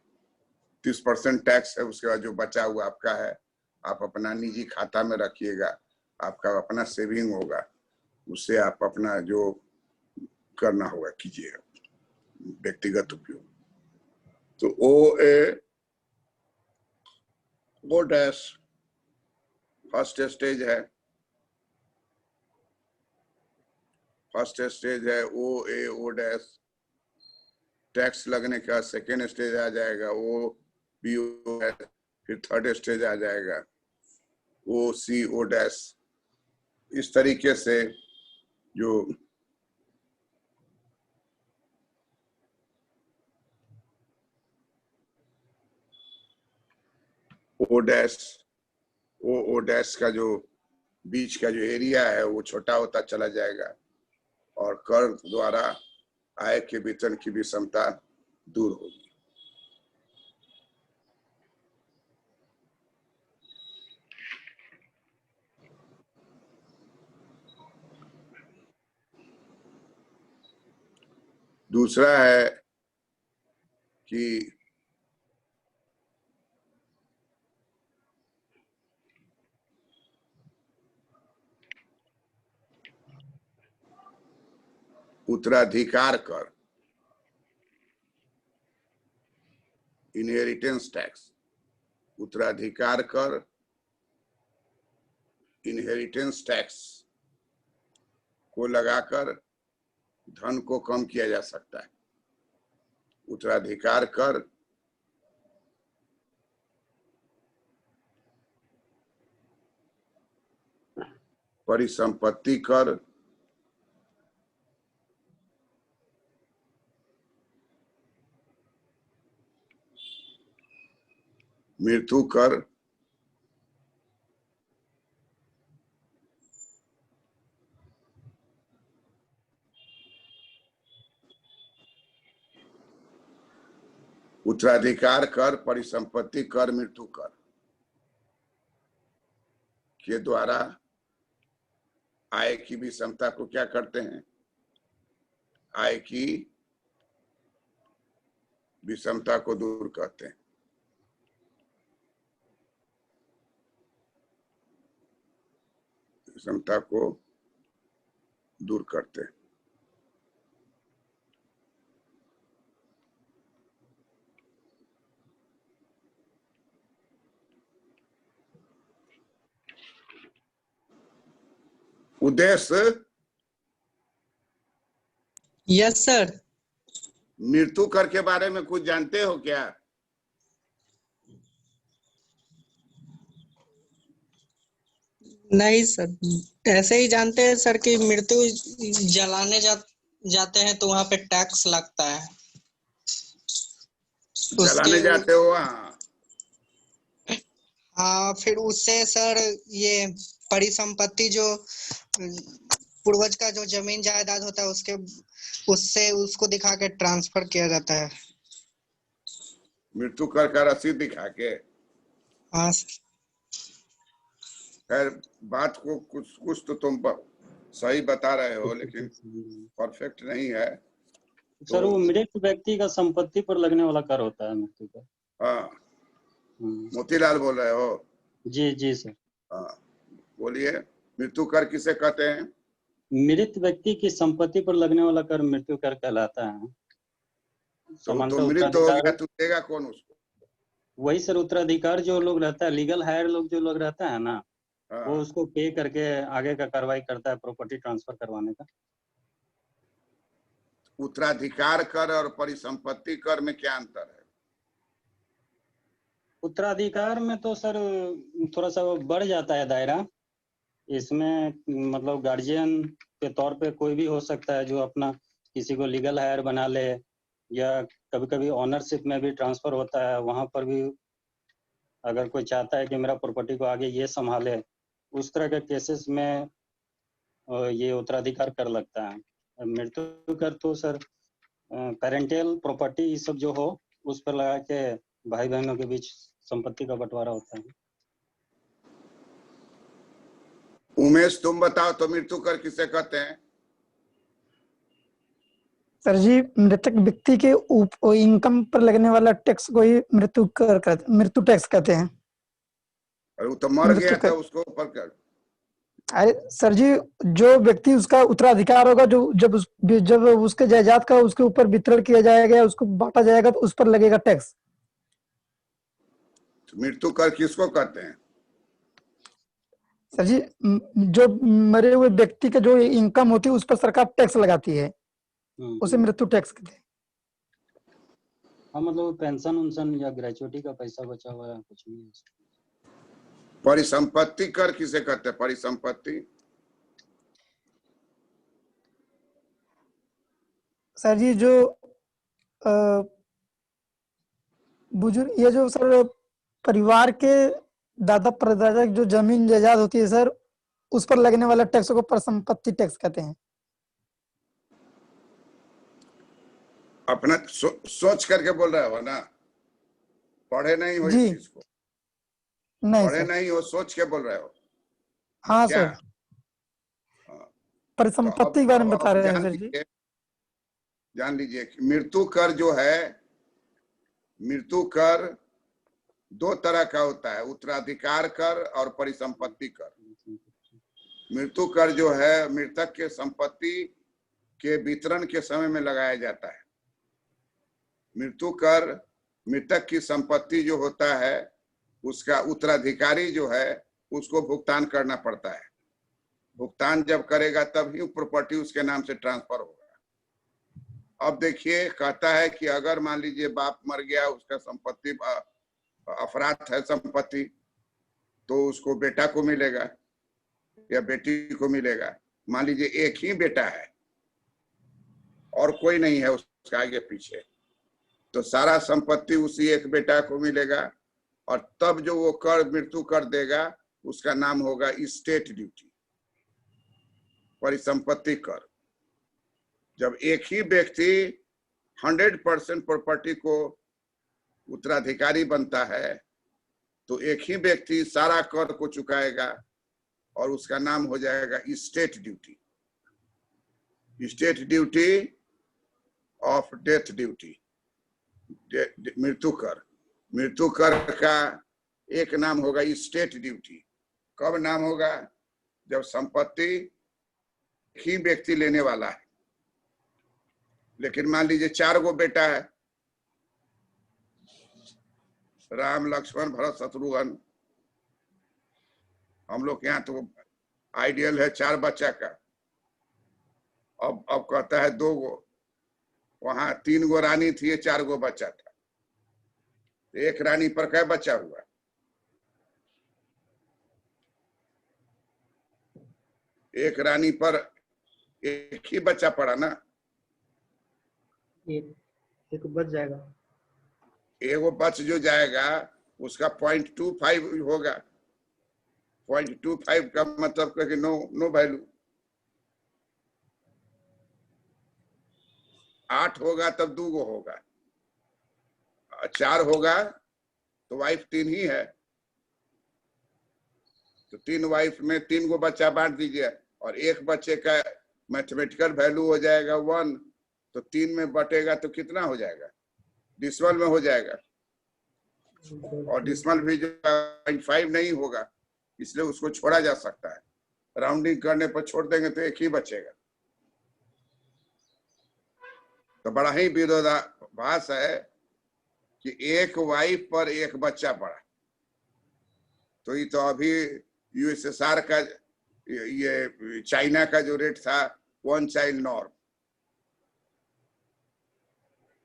30% टैक्स है, उसके बाद जो बचा हुआ आपका है आप अपना निजी खाता में रखिएगा, आपका अपना सेविंग होगा, उससे आप अपना जो करना होगा कीजिएगा, व्यक्तिगत उपयोग। तो ओ ए ओ डैश फर्स्ट स्टेज है, फर्स्ट स्टेज है ओ ए ओ डैश। टैक्स लगने का सेकेंड स्टेज आ जाएगा ओ बी ओ डैश, फिर थर्ड स्टेज आ जाएगा ओ सी ओ डैश। इस तरीके से जो ओ डैश ओ डैश का जो बीच का जो एरिया है वो छोटा होता चला जाएगा और कर द्वारा आय के वितरण की विषमता दूर होगी। दूसरा है कि उत्तराधिकार कर, इनहेरिटेंस टैक्स। उत्तराधिकार कर, इनहेरिटेंस टैक्स को लगाकर धन को कम किया जा सकता है। उत्तराधिकार कर, परिसंपत्ति कर, मृत्यु कर, उत्तराधिकार कर, परिसंपत्ति कर, मृत्यु कर के द्वारा आय की विषमता को क्या करते हैं? आय की विषमता को दूर करते हैं। विषमता को दूर करते हैं। उद्देश्य, यस सर। मृत्यु कर के बारे में कुछ जानते हो क्या? नहीं सर, ऐसे ही जानते हैं सर कि मृत्यु जलाने जाते हैं तो वहां पे टैक्स लगता है। जलाने जाते हो वहाँ? हाँ, फिर उससे सर ये परिसंपत्ति जो पूर्वज का जो जमीन जायदाद होता है उससे उसको दिखा के ट्रांसफर किया जाता है। मृत्यु कर का रसीद दिखा के? हाँ सर। खैर, बात को कुछ तो तुम सही बता रहे हो, लेकिन परफेक्ट नहीं है। सर वो मृत व्यक्ति का संपत्ति पर लगने वाला कर होता है मृत्यु कर। हाँ, मोतीलाल बोल रहे हो? जी जी सर। हाँ, बोलिए। मृत्यु कर किसे कहते हैं? मृत व्यक्ति की संपत्ति पर लगने वाला कर मृत्यु कर कहलाता है। तो मृत हो गया तो देगा कौन उसको? वही सर, उत्तराधिकार जो लोग रहता है, लीगल हायर लोग जो लोग रहता है ना, हाँ। वो उसको पे करके आगे का कार्रवाई करता है प्रॉपर्टी ट्रांसफर करवाने का। उत्तराधिकार कर और परिसंपत्ति कर में क्या अंतर है? उत्तराधिकार में तो सर थोड़ा सा बढ़ जाता है दायरा। इसमें मतलब गार्जियन के तौर पे कोई भी हो सकता है जो अपना किसी को लीगल हायर बना ले, या कभी कभी ऑनरशिप में भी ट्रांसफर होता है। वहां पर भी अगर कोई चाहता है कि मेरा प्रॉपर्टी को आगे ये संभाले, उस तरह के केसेस में ये उत्तराधिकार कर लगता है। मृत्यु कर तो सर पेरेंटियल प्रॉपर्टी ये सब जो हो उस पर लगा के भाई बहनों के बीच संपत्ति का बंटवारा होता है। उमेश, तुम बताओ तो मृत्यु कर किसे कहते हैं? सर जी, मृतक व्यक्ति के इनकम पर लगने वाला टैक्स को ही मृत्यु टैक्स कहते हैं। और वो तो मर गया था, उसको ऊपर कर। अरे सर जी, जो व्यक्ति उसका उत्तराधिकार होगा, जो जब उसके जायदाद का उसके ऊपर वितरण किया जाएगा, उसको बांटा जाएगा, तो उस पर लगेगा टैक्स। मृत्यु कर किसको कहते हैं? सर जी, जो मरे हुए व्यक्ति का जो इनकम होती है उस पर सरकार टैक्स लगाती है, उसे मृत्यु टैक्स कहते हैं। हाँ, मतलब पेंशन उनसन या ग्रेचुइटी का पैसा बचा हुआ है कुछ भी। परिसंपत्ति कर किसे कहते हैं? परिसंपत्ति सर जी, जो बुजुर्ग, ये जो सर परिवार के दादा परदादा की जो जमीन जायदाद होती है सर, उस पर लगने वाला टैक्स को परिसंपत्ति टैक्स कहते हैं। अपना सोच करके बोल रहे हो ना? पढ़े नहीं हो इस चीज को? नहीं पढ़े सर। नहीं हो, सोच के बोल रहे हो? हाँ क्या? सर, परिसंपत्ति के बारे में बता रहे हैं सर जी। जान लीजिए कि मृत्यु कर जो है, मृत्यु कर दो तरह का होता है, उत्तराधिकार कर और परिसंपत्ति कर। मृत्यु कर जो है मृतक के संपत्ति के वितरण के समय में लगाया जाता है। मृत्यु कर मृतक की संपत्ति जो होता है उसका उत्तराधिकारी जो है उसको भुगतान करना पड़ता है। भुगतान जब करेगा तब ही प्रॉपर्टी उसके नाम से ट्रांसफर होगा। अब देखिए, कहता है कि अगर मान लीजिए बाप मर गया, उसका संपत्ति अफरात है संपत्ति, तो उसको बेटा को मिलेगा या बेटी को मिलेगा। मान लीजिए एक ही बेटा है और कोई नहीं है उसका आगे पीछे, तो सारा संपत्ति उसी एक बेटा को मिलेगा और तब जो वो कर मृत्यु कर देगा उसका नाम होगा स्टेट ड्यूटी, परिसंपत्ति कर। जब एक ही व्यक्ति 100% प्रॉपर्टी को उत्तराधिकारी बनता है तो एक ही व्यक्ति सारा कर को चुकाएगा और उसका नाम हो जाएगा state duty, state duty of death duty, मृत्यु कर। मृत्यु कर का एक नाम होगा स्टेट ड्यूटी। कब नाम होगा? जब संपत्ति ही व्यक्ति लेने वाला है, लेकिन मान लीजिए 4 गो बेटा है, राम लक्ष्मण भरत शत्रुघ्न। हम लोग के यहाँ तो आइडियल है 4 बच्चा का। अब कहता है 2 गो, वहां 3 गो रानी थी, 4 गो बच्चा था। एक रानी पर क्या बच्चा हुआ? एक रानी पर एक ही बच्चा पड़ा ना, एक बच जाएगा। एगो बच जो जाएगा उसका 0.25 होगा। 0.25 का मतलब कि नो वैल्यू। 8 होगा तब 2 गो होगा, 4 होगा तो वाइफ 3 ही है, तो 3 वाइफ में 3 गो बच्चा बांट दीजिए और एक बच्चे का मैथमेटिकल वैल्यू हो जाएगा 1, तो 3 में बटेगा तो कितना हो जाएगा? डिसमल में हो जाएगा, और डिसमल भी जो 0.5 नहीं होगा, इसलिए उसको छोड़ा जा सकता है। राउंडिंग करने पर छोड़ देंगे तो एक ही बचेगा। तो बड़ा ही विरोधाभास है कि एक वाइफ पर एक बच्चा पड़ा। तो ये तो अभी यूएसएसआर का, ये चाइना का जो रेट था 1 चाइल्ड नॉर्म,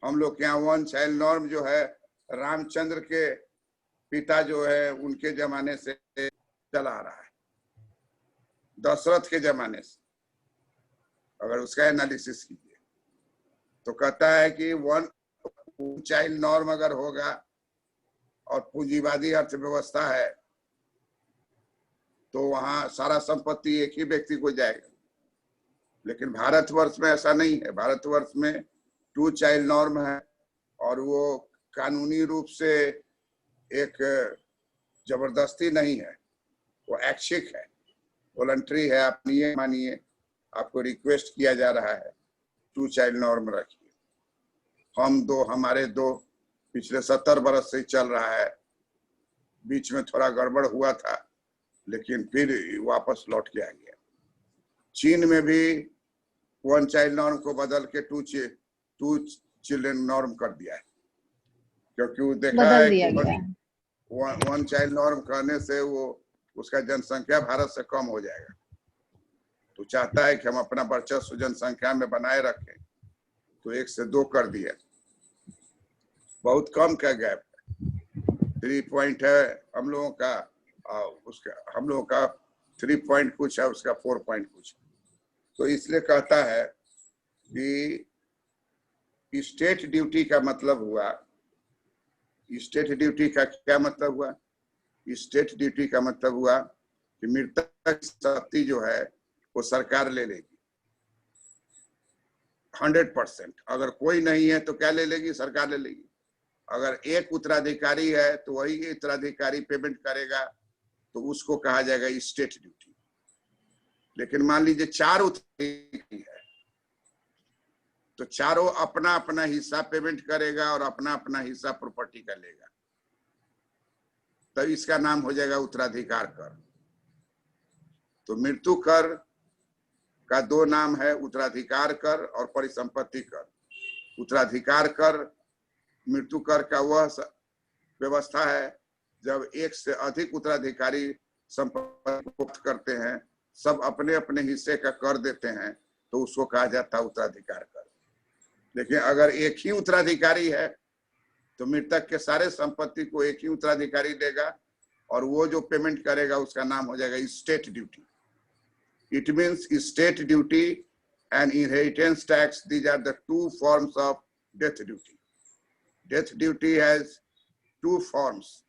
हम लोग के यहाँ 1 चाइल्ड नॉर्म जो है रामचंद्र के पिता जो है उनके जमाने से चला आ रहा है, दशरथ के जमाने से। अगर उसका एनालिसिस कीजिए तो कहता है कि 1 चाइल्ड नॉर्म अगर होगा और पूंजीवादी अर्थव्यवस्था है तो वहां सारा संपत्ति एक ही व्यक्ति को जाएगा। लेकिन भारतवर्ष में ऐसा नहीं है। भारतवर्ष में 2 चाइल्ड नॉर्म है और वो कानूनी रूप से एक जबरदस्ती नहीं है, वो ऐच्छिक है, वॉलंटरी है। आप नहीं मानिए, आपको रिक्वेस्ट किया जा रहा है 2 चाइल्ड नॉर्म रखिए। हम 2, हमारे 2 पिछले 70 बरस से चल रहा है। बीच में थोड़ा गड़बड़ हुआ था लेकिन फिर वापस लौट के आ गया। चीन में भी 1 चाइल्ड नॉर्म को बदल के 2 चिल्ड्रन नॉर्म कर दिया है, क्योंकि वो देखा है कि 1 चाइल्ड नॉर्म करने से वो उसका जनसंख्या भारत से कम हो जाएगा। तो चाहता है कि हम अपना वर्चस्व जनसंख्या में बनाए रखें, तो 1 से 2 कर दिया। बहुत कम का गैप है, 3 पॉइंट है हम लोगों का, उसका हम लोगों का 3 पॉइंट कुछ है, उसका 4 पॉइंट कुछ। तो इसलिए कहता है कि स्टेट ड्यूटी का मतलब हुआ, स्टेट ड्यूटी का क्या मतलब हुआ? स्टेट ड्यूटी का मतलब हुआ कि मृतक की संपत्ति जो है वो सरकार ले लेगी 100%। अगर कोई नहीं है तो क्या ले लेगी? सरकार ले लेगी। अगर एक उत्तराधिकारी है तो वही उत्तराधिकारी पेमेंट करेगा, तो उसको कहा जाएगा स्टेट ड्यूटी। लेकिन मान लीजिए 4 उत्तराधिकारी है तो चारों अपना अपना हिस्सा पेमेंट करेगा और अपना अपना हिस्सा प्रॉपर्टी का लेगा, तो इसका नाम हो जाएगा उत्तराधिकार कर। तो मृत्यु कर का 2 नाम है, उत्तराधिकार कर और परिसंपत्ति कर। उत्तराधिकार कर मृत्यु कर का वह व्यवस्था है जब एक से अधिक उत्तराधिकारी संपत्ति प्राप्त करते हैं, सब अपने अपने हिस्से का कर देते हैं, तो उसको कहा जाता है उत्तराधिकार कर। लेकिन अगर एक ही उत्तराधिकारी है तो मृतक के सारे संपत्ति को एक ही उत्तराधिकारी देगा और वो जो पेमेंट करेगा उसका नाम हो जाएगा state duty. It means state duty and inheritance tax, these are the 2 forms of death duty. Death duty has 2 forms,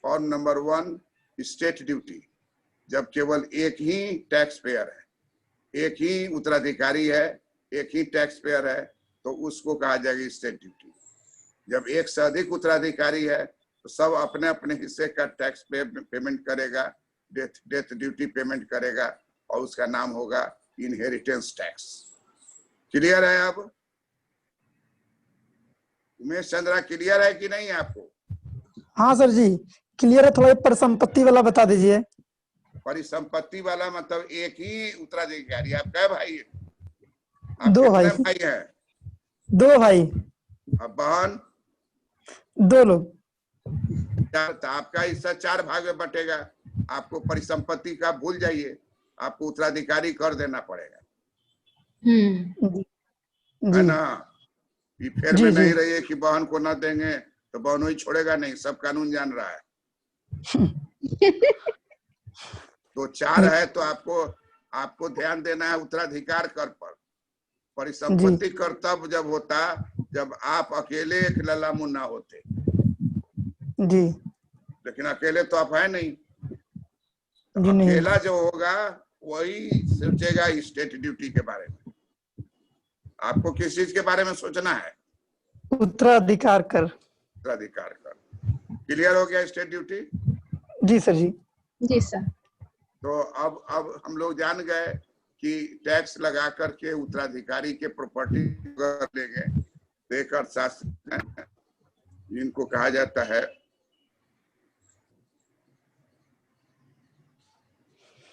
form number 1 state duty, जब केवल एक ही टैक्स पेयर है, एक ही उत्तराधिकारी है, एक ही टैक्स पेयर है, तो उसको कहा जाएगा स्टेट ड्यूटी। जब एक से अधिक उत्तराधिकारी है तो सब अपने अपने हिस्से का टैक्स पेमेंट करेगा, डेथ ड्यूटी पेमेंट करेगा, और उसका नाम होगा इनहेरिटेंस टैक्स। क्लियर है? अब उमेश चंद्रा क्लियर है कि नहीं आपको? हाँ सर जी क्लियर है। थोड़ा परिसंपत्ति वाला बता दीजिए। परिसंपत्ति वाला मतलब एक ही उत्तराधिकारी। आप क्या भाई? आप दो कितने भाई। भाई हैं? 2 भाई। अब बहन? 2 लोग। तो आपका हिस्सा 4 भाग में बटेगा। आपको परिसंपत्ति का भूल जाइए, आपको उत्तराधिकारी कर देना पड़ेगा, है ना? ये फेर में नहीं रहिए कि बहन को ना देंगे तो बहन ही छोड़ेगा नहीं, सब कानून जान रहा है। तो 4 है तो आपको ध्यान देना है उत्तराधिकार कर पर। परिसंपत्ति कर तब जब होता जब आप अकेले एक लल्ला मुन्ना होते जी, लेकिन अकेले तो आप है नहीं। जी नहीं। अकेला जो होगा वही सोचेगा स्टेट ड्यूटी के बारे में। आपको किस चीज के बारे में सोचना है? उत्तराधिकार कर। उत्तराधिकार कर। क्लियर हो गया स्टेट ड्यूटी? जी सर जी। जी सर। तो अब हम लोग जान गए कि टैक्स लगा करके उत्तराधिकारी के प्रॉपर्टी लेंगे तो एक अर्थशास्त्र है, इनको कहा जाता है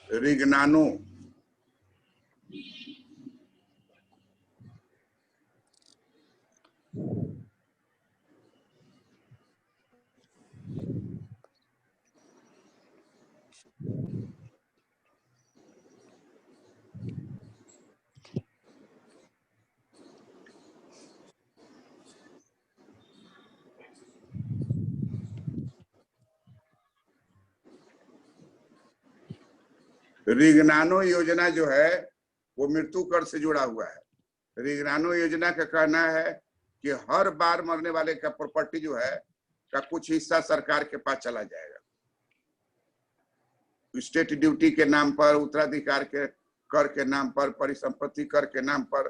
रिगनानो। रिगनानो योजना जो है वो मृत्यु कर से जुड़ा हुआ है। रिगनानो योजना का कहना है कि हर बार मरने वाले का प्रॉपर्टी जो है का कुछ हिस्सा सरकार के पास चला जाएगा। स्टेट ड्यूटी के नाम पर, उत्तराधिकार के कर के नाम पर, परिसंपत्ति कर के नाम पर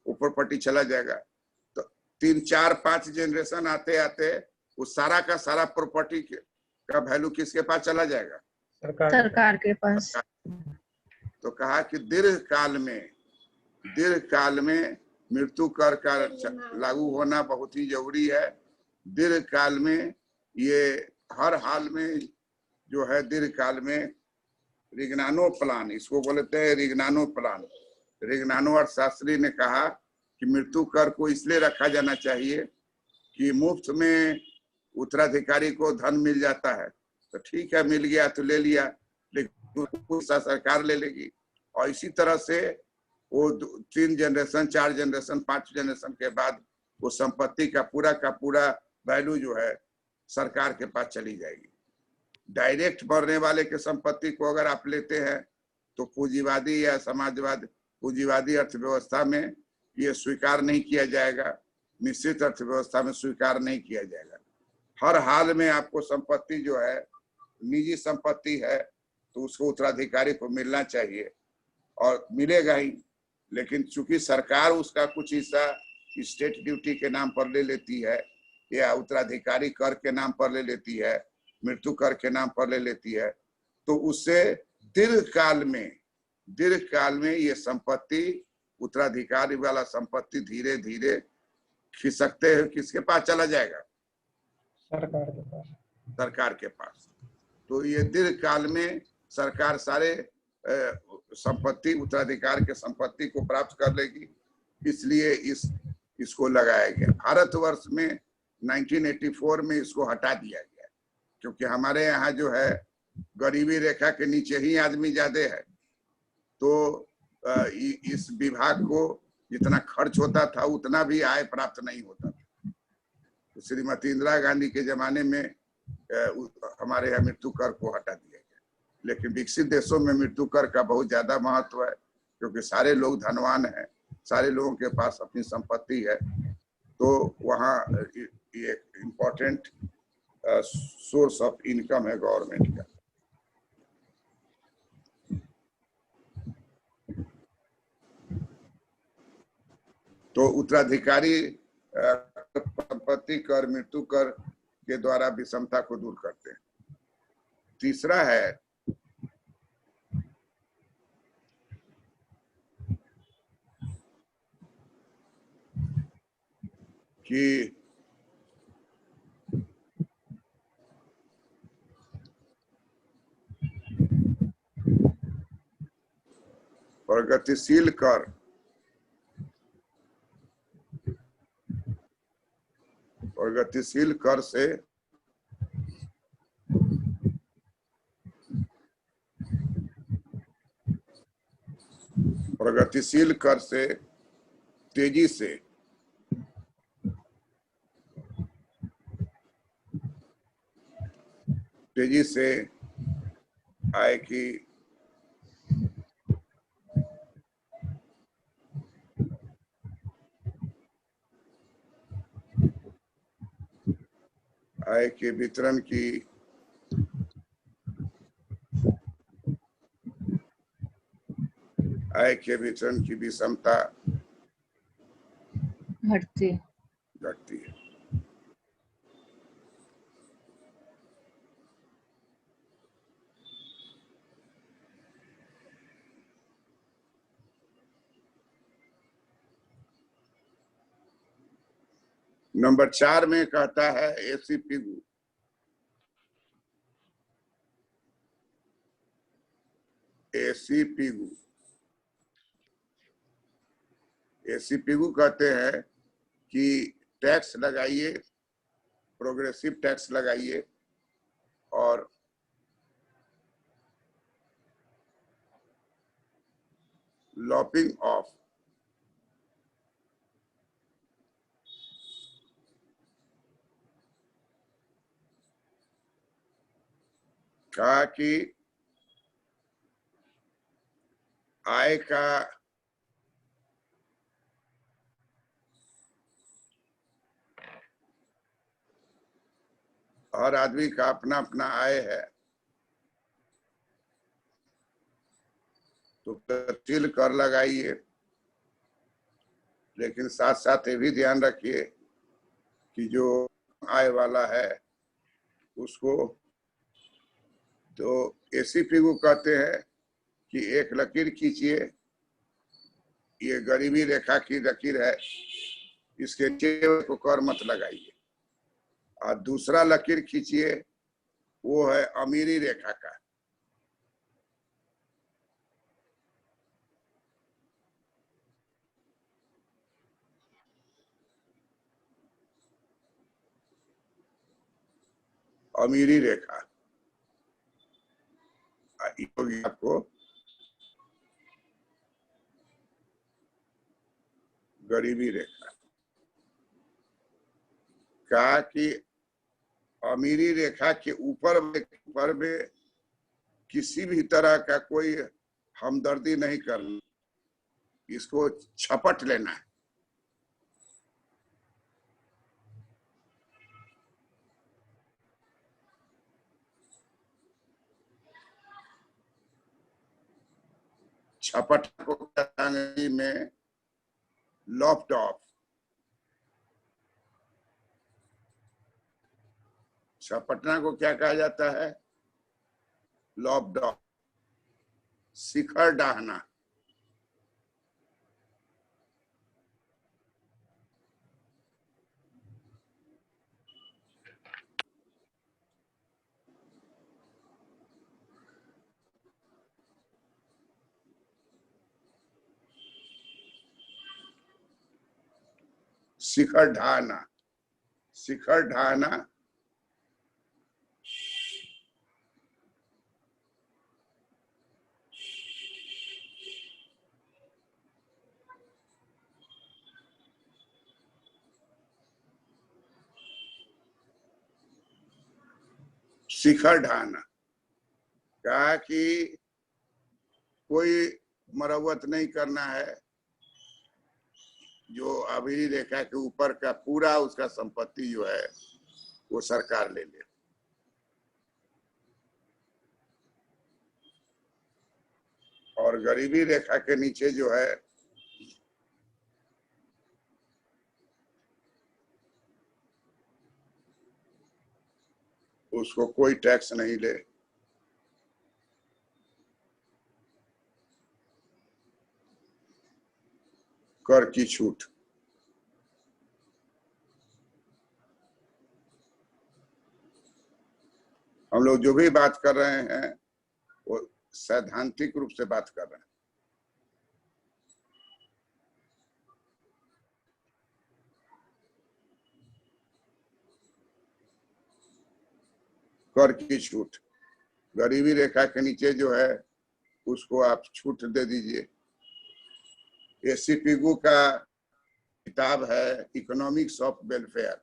वो प्रॉपर्टी चला जाएगा। तो 3, 4, 5 जनरेशन आते आते वो सारा का सारा प्रॉपर्टी का वैल्यू किसके पास चला जाएगा? सरकार के पास। तो कहा कि दीर्घ काल में मृत्यु कर का लागू होना बहुत ही जरूरी है। दीर्घ काल में ये हर हाल में जो है दीर्घ काल में रिगनानो प्लान, इसको बोलते हैं रिगनानो प्लान। रिगनानो अर्थशास्त्री ने कहा कि मृत्यु कर को इसलिए रखा जाना चाहिए कि मुफ्त में उत्तराधिकारी को धन मिल जाता है तो ठीक है, मिल गया तो ले लिया, लेकिन उसका सरकार ले लेगी। और इसी तरह से वो 3 जनरेशन, 4 जनरेशन, 5 जनरेशन के बाद वो संपत्ति का पूरा वैल्यू जो है सरकार के पास चली जाएगी। डायरेक्ट मरने वाले के संपत्ति को अगर आप लेते हैं तो पूंजीवादी या पूंजीवादी अर्थव्यवस्था में ये स्वीकार नहीं किया जाएगा, निश्चित अर्थव्यवस्था में स्वीकार नहीं किया जाएगा। हर हाल में आपको संपत्ति जो है निजी संपत्ति है तो उसको उत्तराधिकारी को मिलना चाहिए और मिलेगा ही, लेकिन चूंकि सरकार उसका कुछ हिस्सा स्टेट ड्यूटी के नाम पर ले लेती है या उत्तराधिकारी कर के नाम पर ले लेती है, मृत्यु कर के नाम पर ले लेती है, तो उससे दीर्घ काल में ये संपत्ति, उत्तराधिकारी वाला संपत्ति धीरे धीरे खिसकते हुए किसके पास चला जाएगा? सरकार के पास। तो ये दीर्घ काल में सरकार सारे संपत्ति, उत्तराधिकार के संपत्ति को प्राप्त कर लेगी, इसलिए इसको लगाया गया। भारतवर्ष में 1984 में इसको हटा दिया गया क्योंकि हमारे यहाँ जो है गरीबी रेखा के नीचे ही आदमी ज्यादा है, तो इस विभाग को जितना खर्च होता था उतना भी आय प्राप्त नहीं होता था। तो श्रीमती इंदिरा गांधी के जमाने में हमारे यहाँ मृत्यु कर को हटा दिया गया, लेकिन विकसित देशों में मृत्यु कर का बहुत ज्यादा महत्व है क्योंकि सारे लोग धनवान हैं, सारे लोगों के पास अपनी संपत्ति है, तो वहाँ ये इम्पोर्टेंट सोर्स ऑफ इनकम है गवर्नमेंट का। तो उत्तराधिकारी संपत्ति कर, मृत्यु कर के द्वारा विषमता को दूर करते हैं। तीसरा है कि प्रगतिशील कर से तेजी से आय की वितरण की विषमता घटती है। नंबर 4 में कहता है एसीपीगू कहते हैं कि टैक्स लगाइए, प्रोग्रेसिव टैक्स लगाइए और लॉपिंग ऑफ कहा कि आय का हर आदमी का अपना अपना आय है, तो प्रगतिशील कर लगाइए, लेकिन साथ साथ ये भी ध्यान रखिए कि जो आय वाला है उसको, तो एसीपीगू कहते हैं कि एक लकीर खींचिए, ये गरीबी रेखा की लकीर है, इसके नीचे को कर मत लगाइए, और दूसरा लकीर खींचिए, वो है अमीरी रेखा का। अमीरी रेखा आपको गरीबी रेखा। कहा कि अमीरी रेखा के ऊपर में किसी भी तरह का कोई हमदर्दी नहीं करना, इसको छपट लेना है। छपट को अंग्रेजी में लॉफ्ट ऑफ, छपटना को क्या कहा जाता है? लॉफ्ट ऑफ, शिखर डाहना। शिखर ढाना, शिखर ढाना शिखर ढाना। कहा कि कोई मरम्मत नहीं करना है, जो अमीरी रेखा के ऊपर का पूरा उसका संपत्ति जो है वो सरकार ले ले। और गरीबी रेखा के नीचे जो है उसको कोई टैक्स नहीं ले। कर की छूट। हम लोग जो भी बात कर रहे हैं वो सैद्धांतिक रूप से बात कर रहे हैं। कर की छूट, गरीबी रेखा के नीचे जो है उसको आप छूट दे दीजिए। एसी पिगू का किताब है इकोनॉमिक्स ऑफ वेलफेयर।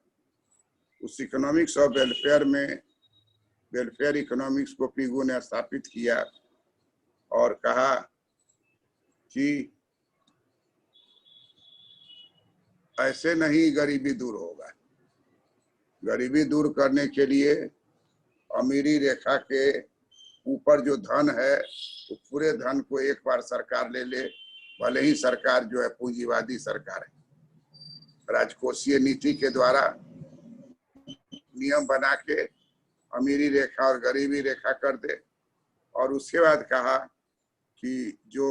उस इकोनॉमिक्स ऑफ वेलफेयर में वेलफेयर इकोनॉमिक्स को पिगू ने स्थापित किया और कहा कि ऐसे नहीं गरीबी दूर होगा। गरीबी दूर करने के लिए अमीरी रेखा के ऊपर जो धन है तो पूरे धन को एक बार सरकार ले ले, भले ही सरकार जो है पूंजीवादी सरकार है, राजकोषीय नीति के द्वारा नियम बना के अमीरी रेखा और गरीबी रेखा कर दे। और उसके बाद कहा कि जो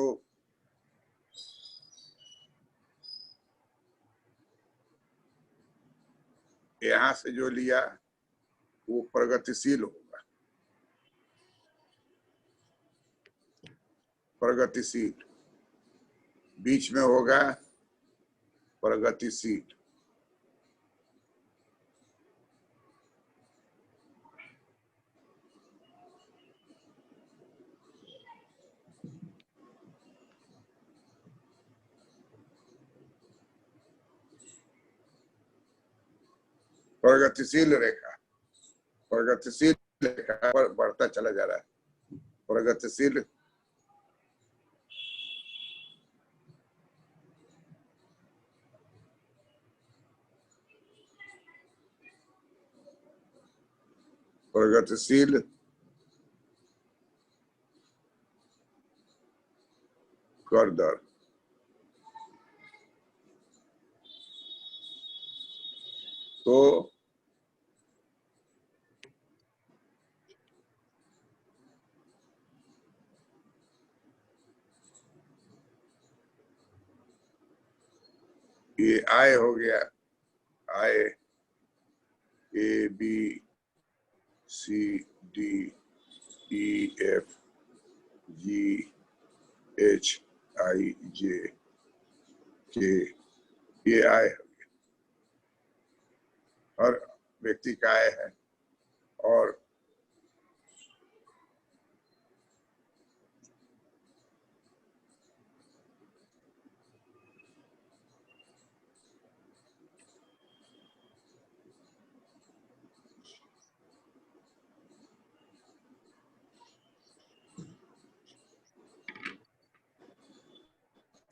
यहाँ से जो लिया वो प्रगतिशील होगा। प्रगतिशील बीच में होगा प्रगतिशील। प्रगतिशील रेखा, प्रगतिशील रेखा पर बढ़ता चला जा रहा है। प्रगतिशील प्रगतिशील कर दर। तो ये आय हो गया, आय A B C D E F G H I J K, ये आय हो गया, हर व्यक्ति का आय है। और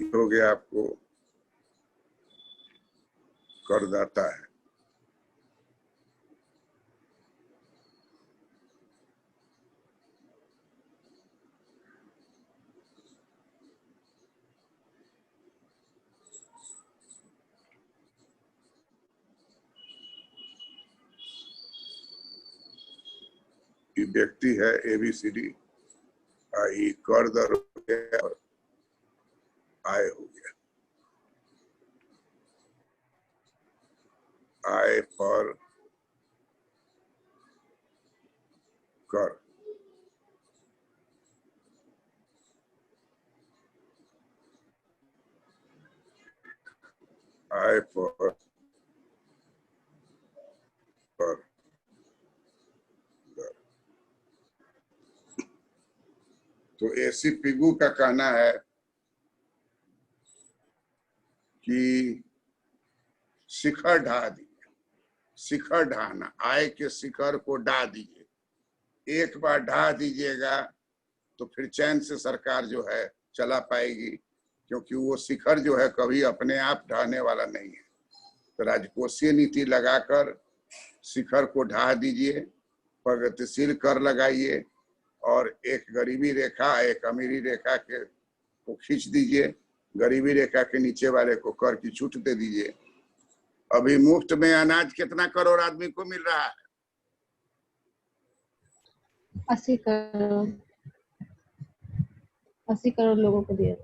हो गया आपको करदाता है। ये व्यक्ति है ABCD, आई कर दर हो गया और आय हो गया। आय पर कर, आय पर कर दर। तो एसी पिगू का कहना है कि शिखर ढा दिए, शिखर ढाना, आय के शिखर को ढा दीजिए। एक बार ढा दीजिएगा तो फिर चैन से सरकार जो है चला पाएगी, क्योंकि वो शिखर जो है कभी अपने आप ढहने वाला नहीं है। तो राजकोषीय नीति लगाकर शिखर को ढा दीजिए, प्रगतिशील कर लगाइए और एक गरीबी रेखा एक अमीरी रेखा के को खींच दीजिए, गरीबी रेखा के नीचे वाले को कर की छूट दे दीजिए। अभी मुफ्त में अनाज कितना करोड़ आदमी को मिल रहा है? 80 करोड़ 80 करोड़ लोगों को दिया।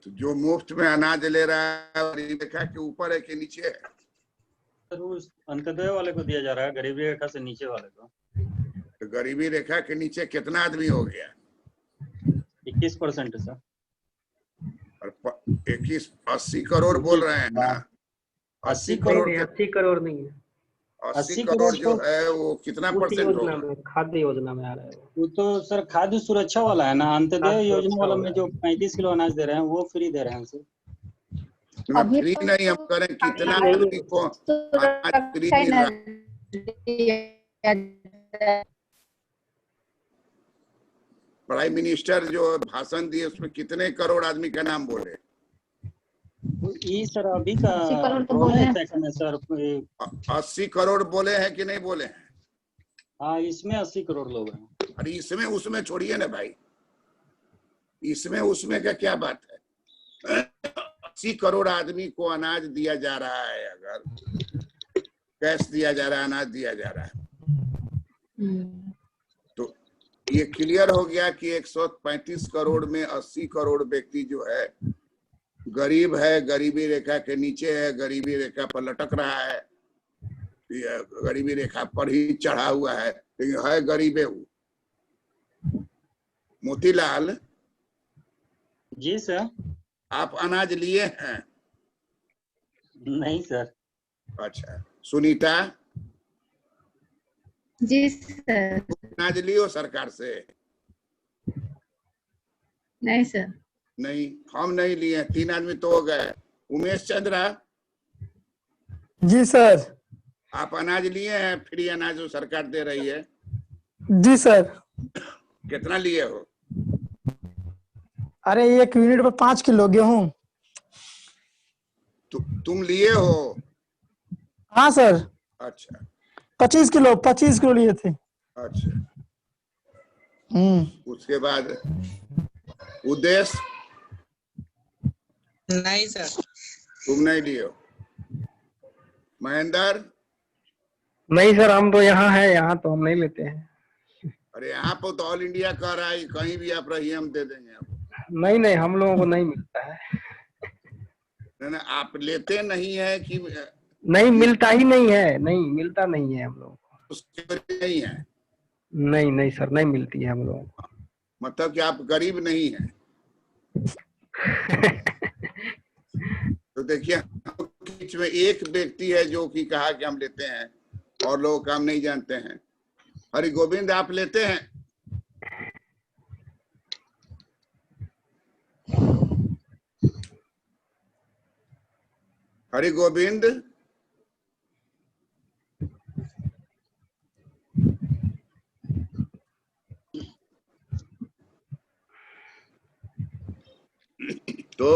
तो जो मुफ्त में अनाज ले रहा है गरीबी रेखा के ऊपर है कि नीचे है? सर वो अंत्योदय वाले को दिया जा रहा है, गरीबी रेखा से नीचे वाले को। तो गरीबी रेखा के नीचे कितना आदमी हो गया? 21% है सर। और 80 करोड़ बोल रहे हैं ना? 80 करोड़ नहीं, 80 करोड़ नहीं है, 80 करोड़ जो है वो कितना उस परसेंट योजना होगा? में, खाद्य योजना में आ रहा है वो। वो तो सर खाद्य सुरक्षा वाला है ना, अंत्योदय खाद्य योजना सुरक्षा वाला वाला में जो 35 किलो अनाज दे रहे हैं वो फ्री दे रहे हैं सर। अभी फ्री तो नहीं, हम करें कितना नहीं, आदमी को अनाज फ्री मिल रहा है? प्राइम मिनिस्टर जो भाषण दिए उसमें कितने करोड़ आदमी का नाम बोले? ये सर अभी का 80 करोड़ तो कोरोना बोले हैं इफेक्ट में सर 80 करोड़ बोले हैं कि नहीं बोले हैं? हाँ, इसमें 80 करोड़ लोग हैं। अरे इसमें उसमें छोड़िए ना भाई, इसमें उसमें का क्या बात है? 80 करोड़ आदमी को अनाज दिया जा रहा है, अगर कैश दिया जा रहा है, अनाज दिया जा रहा है, तो ये क्लियर हो गया कि 135 करोड़ में 80 करोड़ व्यक्ति जो है गरीब है, गरीबी रेखा के नीचे है, गरीबी रेखा पर लटक रहा है, गरीबी रेखा पर ही चढ़ा हुआ है, लेकिन है गरीबे वो। मोतीलाल जी सर। आप अनाज लिए हैं? नहीं सर। अच्छा, सुनीता जी सर। अनाज लियो सरकार से? नहीं सर। नहीं, हम नहीं लिए, 3 आदमी तो हो गए। उमेश चंद्रा, जी सर। आप अनाज लिए हैं? फ्री अनाज जो सरकार दे रही है? जी सर। कितना लिए हो? अरे 1 यूनिट पर 5 किलो गेहूं। तुम लिए हो? हाँ सर। अच्छा 25 किलो लिए थे। अच्छा, उसके बाद उद्देश्य नहीं सर। तुम नहीं लिए हो? महेंद्र? नहीं सर, हम तो यहाँ है, यहाँ तो हम नहीं लेते हैं। अरे यहाँ पर तो ऑल इंडिया कह रहा है, कहीं भी आप रहिए हम दे देंगे आपको। नहीं, हम लोगों को नहीं मिलता है। नहीं, आप लेते नहीं है कि नहीं मिलता ही नहीं है, नहीं मिलता नहीं है हम लोगों को। उसकी वजह नहीं है? नहीं सर, नहीं मिलती है हम लोगों को। मतलब कि आप गरीब नहीं हैं। तो देखिए, बीच में एक व्यक्ति है जो कि कहा कि हम लेते हैं और लोग काम नहीं जानते हैं। हरि गोविंद, आप लेते हैं? हरि गोविंद? तो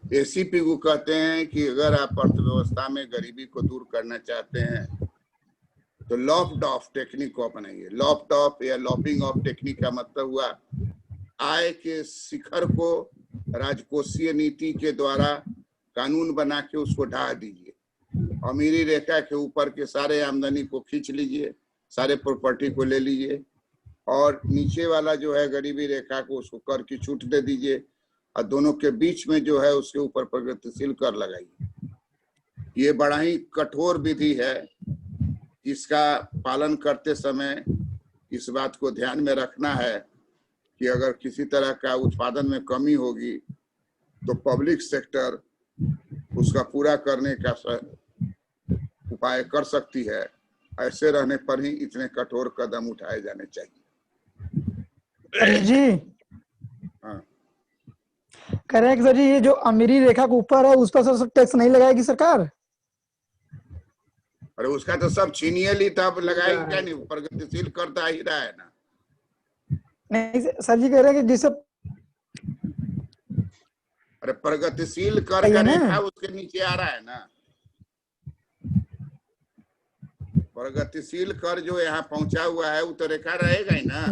एसीपी को कहते हैं कि अगर आप अर्थव्यवस्था में गरीबी को दूर करना चाहते हैं तो लॉफ्ट ऑफ टेक्निक को अपनाइए। लॉफ्ट ऑफ या लॉपिंग ऑफ टेक्निक का मतलब हुआ आय के शिखर को राजकोषीय नीति के द्वारा कानून बना के उसको ढा दीजिए। अमीरी रेखा के ऊपर के सारे आमदनी को खींच लीजिए, सारे प्रॉपर्टी को ले लीजिए, और नीचे वाला जो है गरीबी रेखा को उसको कर की छूट दे दीजिए, और दोनों के बीच में जो है उसके ऊपर प्रगतिशील कर लगाइए। ये बड़ा ही कठोर विधि है। इसका पालन करते समय इस बात को ध्यान में रखना है कि अगर किसी तरह का उत्पादन में कमी होगी तो पब्लिक सेक्टर उसका पूरा करने का उपाय कर सकती है। ऐसे रहने पर ही इतने कठोर कदम उठाए जाने चाहिए। अरे जी, हाँ, कह रहे हैं कि सर जी ये जो अमीरी रेखा के ऊपर है उस पर सर टैक्स नहीं लगाएगी सरकार? अरे उसका तो सब छीनिए ली, तब लगाएगी क्या? नहीं, प्रगतिशील करता ही रहा है ना। नहीं सर जी, कह रहे हैं कि जिसे अरे प्रगतिशील कर का रेखा उसके नीचे आ रहा है ना। प्रगतिशील कर जो यहाँ पहुंचा हुआ है वो तो रेखा रहेगा ही ना।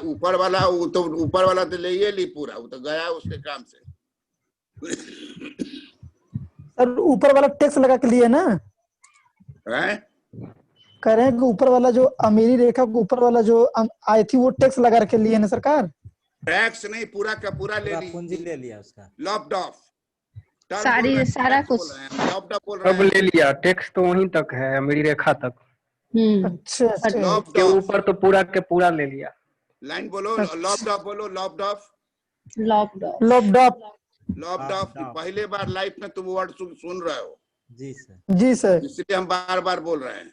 ऊपर वाला, वो तो ऊपर वाला तो ले ही ली पूरा, वो तो गया उसके काम से। सर ऊपर वाला टैक्स लगा के लिए ना, हैं? कह रहे हैं कि ऊपर वाला जो अमीरी रेखा के ऊपर वाला जो आई थी वो टैक्स लगा के लिए ना सरकार। टैक्स नहीं, पूरा का पूरा ले पूरा ली, पूंजी ले लिया उसका। लॉप्ड ऑफ। सारा कुछ। लॉप्ड ऑफ बोल रहे अब हैं। ले लिया, टैक्स तो वहीं तक है, अमीरी रेखा तक। अच्छा अच्छा। लॉप्ड के ऑफ, ऊपर तो पूरा के पूरा ले लिया। लाइन बोलो, लॉप्ड ऑफ बोलो, lopped off, locked off. Lobbed off. Lopped off. पहले बार लाइफ में तुम वर्ड सुन रहे हो, जी सर। जी सर। इसलिए हम बार बार बोल रहे हैं।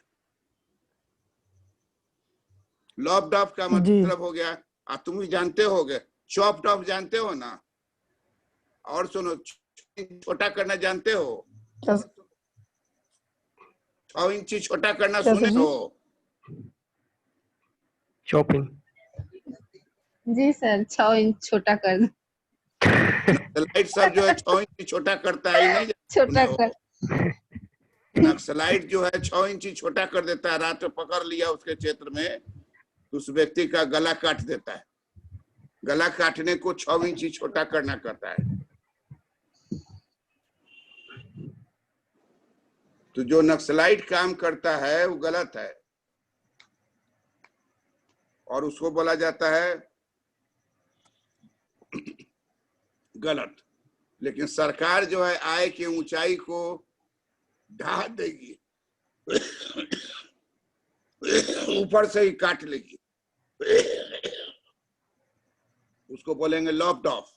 लॉप्ड ऑफ का जी। मतलब हो गया, तुम भी जानते होगे, चॉप्ड ऑफ जानते हो ना? और सुनो, छोटा करना जानते हो? क्या 6 इंची छोटा करना क्या सुने सर जी? हो? चॉपिंग। जी सर, 6 इंच छोटा कर दो। नक्सलाइट सब जो है 6 इंची छोटा करता है, ही नहीं सुने छोटा हो? कर। नक्सलाइट जो है 6 इंची छोटा कर देता है, रात में पकड़ लिया उसके क्षेत्र में, तो उस व्यक्ति का गला काट देता है। गला काटने को 6 इंची छोटा करना करता है। तो जो नक्सलाइट काम करता है वो गलत है, और उसको बोला जाता है गलत। लेकिन सरकार जो है आय की ऊंचाई को ढा देगी, ऊपर से ही काट लेगी, उसको बोलेंगे लॉप्ड ऑफ।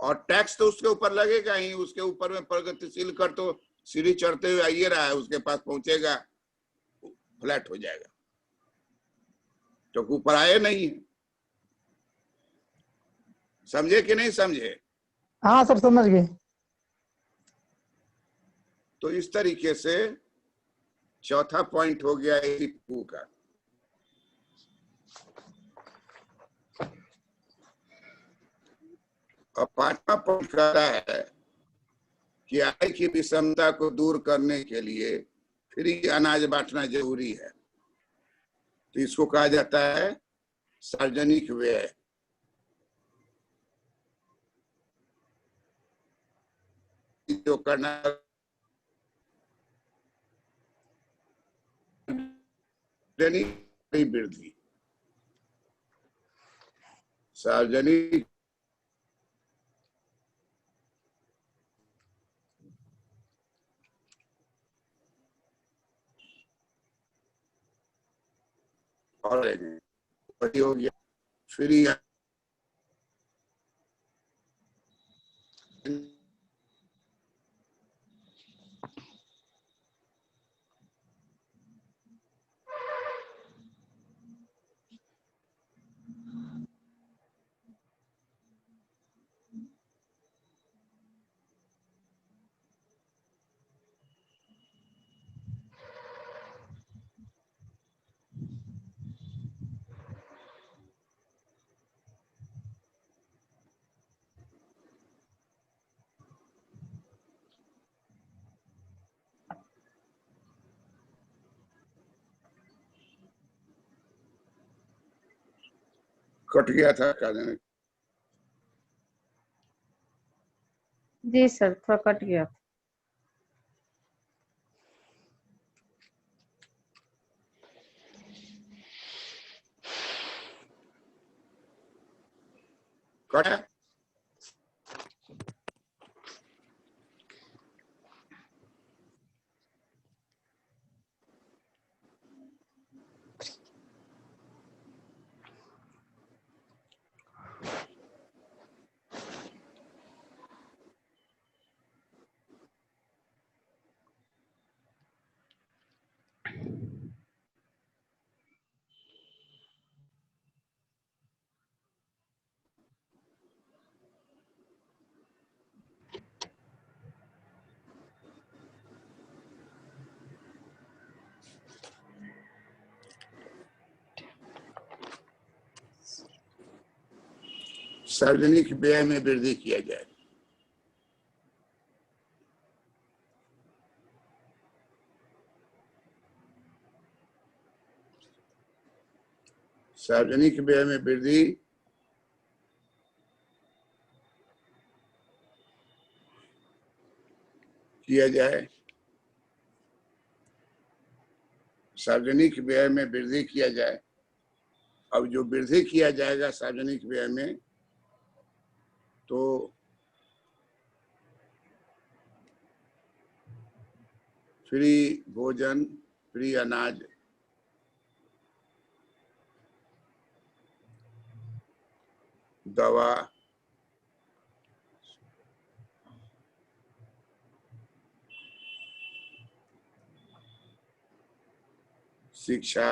और टैक्स तो उसके ऊपर लगेगा ही, उसके ऊपर में प्रगतिशील कर तो सीढ़ी चढ़ते हुए आइए रहा है, उसके पास पहुंचेगा फ्लैट हो जाएगा, तो ऊपर आए नहीं। समझे कि नहीं समझे? हाँ सर समझ गए। तो इस तरीके से चौथा पॉइंट हो गया 82 का। और पांचवा पॉइंट कहता है कि आय की विषमता को दूर करने के लिए फ्री अनाज बांटना जरूरी है। तो इसको कहा जाता है सार्वजनिक व्यय। जो करना वृद्धि, सार्वजनिक और वही हो गया फ्री। कट गया था क्या जाने? जी सर, थोड़ा कट गया। कटा? सार्वजनिक व्यय में वृद्धि किया जाए। सार्वजनिक व्यय में वृद्धि किया जाए, सार्वजनिक व्यय में वृद्धि किया जाए। अब जो वृद्धि किया जाएगा सार्वजनिक व्यय में, तो फ्री भोजन, फ्री अनाज, दवा, शिक्षा,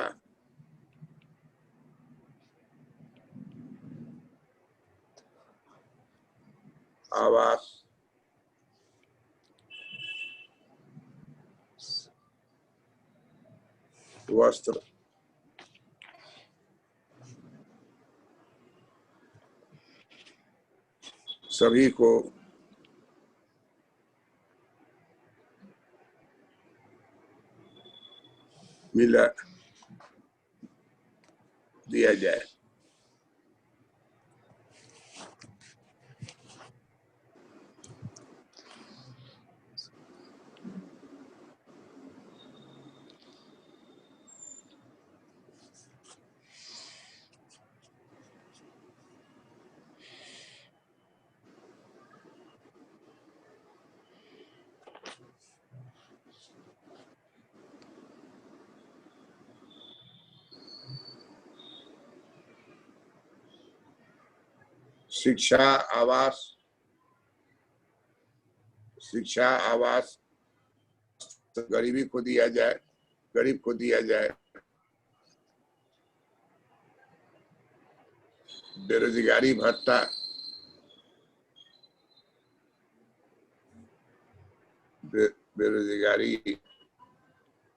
आवास, वस्त्र, सभी को मिला दिया जाए। शिक्षा, आवास गरीबी को दिया जाए, गरीब को दिया जाए। बेरोजगारी भत्ता, बेरोजगारी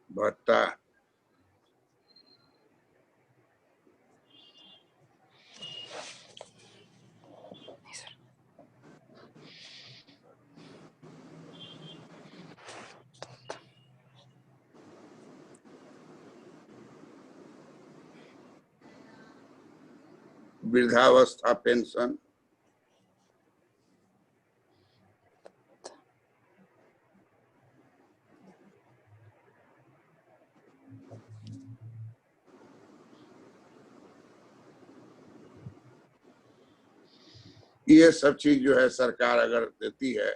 भत्ता, वृद्धावस्था पेंशन, ये सब चीज जो है सरकार अगर देती है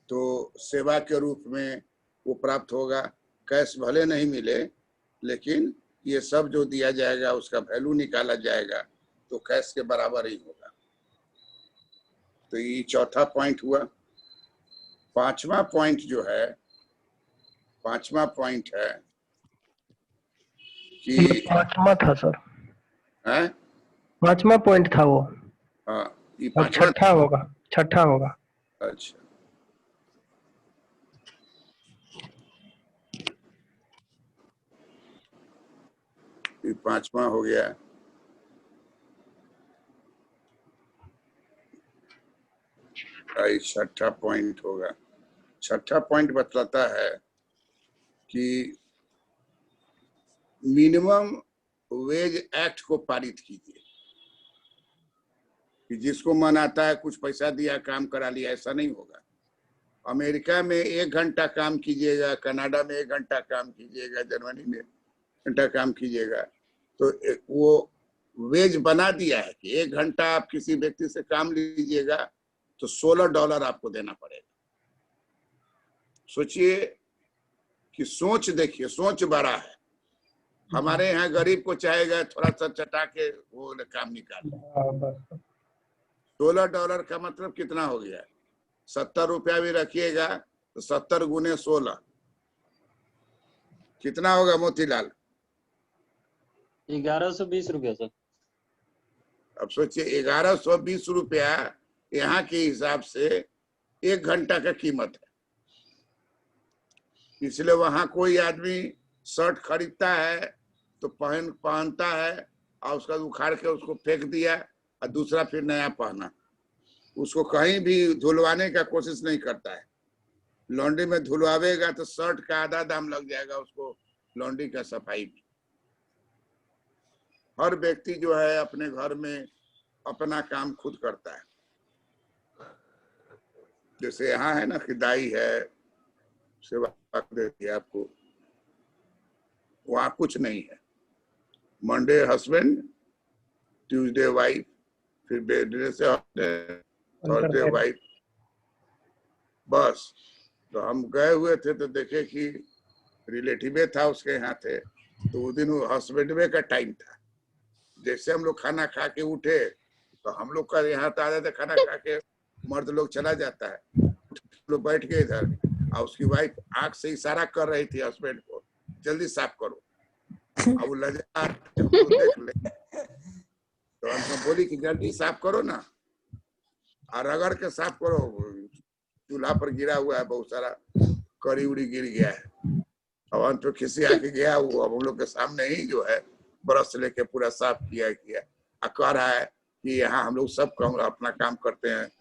तो सेवा के रूप में वो प्राप्त होगा। कैश भले नहीं मिले, लेकिन ये सब जो दिया जाएगा उसका वैल्यू निकाला जाएगा तो कैश के बराबर ही होगा। तो ये चौथा पॉइंट हुआ। पांचवा पॉइंट जो है, पांचवा पॉइंट है कि पांचवा था सर, है, पांचवा पॉइंट था वो। हाँ ये अब पांचवा। छठा होगा, छठा होगा। अच्छा, ये पांचवा हो गया। ये छठा पॉइंट होगा। छठा पॉइंट बतलाता है कि मिनिमम वेज एक्ट को पारित कीजिए कि जिसको मन आता है कुछ पैसा दिया काम करा लिया, ऐसा नहीं होगा। अमेरिका में 1 घंटा काम कीजिएगा, कनाडा में 1 घंटा काम कीजिएगा, जर्मनी में घंटा काम कीजिएगा, तो वो वेज बना दिया है कि 1 घंटा आप किसी व्यक्ति से काम लीजिएगा तो $16 आपको देना पड़ेगा। सोचिए कि सोच देखिए, सोच बड़ा है। हमारे यहाँ गरीब को चाहेगा थोड़ा सा चटा के वो काम निकाले। $16 का मतलब कितना हो गया? 70 रुपया भी रखिएगा तो 70 गुने 16 कितना होगा मोतीलाल? 1120 रुपया सर। अब सोचिए 1120 रुपया यहाँ के हिसाब से 1 घंटा का कीमत है। इसलिए वहां कोई आदमी शर्ट खरीदता है तो पहनता है और उसका उखाड़ के उसको फेंक दिया और दूसरा फिर नया पहना। उसको कहीं भी धुलवाने का कोशिश नहीं करता है। लॉन्ड्री में धुलवावेगा तो शर्ट का आधा दाम लग जाएगा उसको लॉन्ड्री का सफाई में। हर व्यक्ति जो है अपने घर में अपना काम खुद करता है। जैसे यहाँ है ना कि दाई है, सेवा देती है आपको, वहां कुछ नहीं है। मंडे हस्बैंड, ट्यूसडे वाइफ, फिर वेडनेसडे थर्सडे वाइफ, बस। तो हम गए हुए थे तो देखे कि रिलेटिव था, उसके यहाँ थे, तो उस दिन वो हस्बैंड का टाइम था। जैसे हम लोग खाना खा के उठे तो हम लोग का यहाँ तो आ जाते, खाना खा के मर्द लोग चला जाता है, लोग बैठ गए इधर, और उसकी वाइफ आंख से इशारा कर रही थी हस्बैंड को, जल्दी साफ करो। अब वो लजा देख ले, तो हमको बोली कि जल्दी साफ करो ना, और रगड़ के साफ करो, चूल्हा पर गिरा हुआ है, बहुत सारा कड़ी उड़ी गिर गया है। अब हम तो किसी आके गया, वो अब हम लोग के सामने ही जो है ब्रश लेके पूरा साफ किया कह रहा है कि यहाँ हम लोग सब काम अपना काम करते हैं।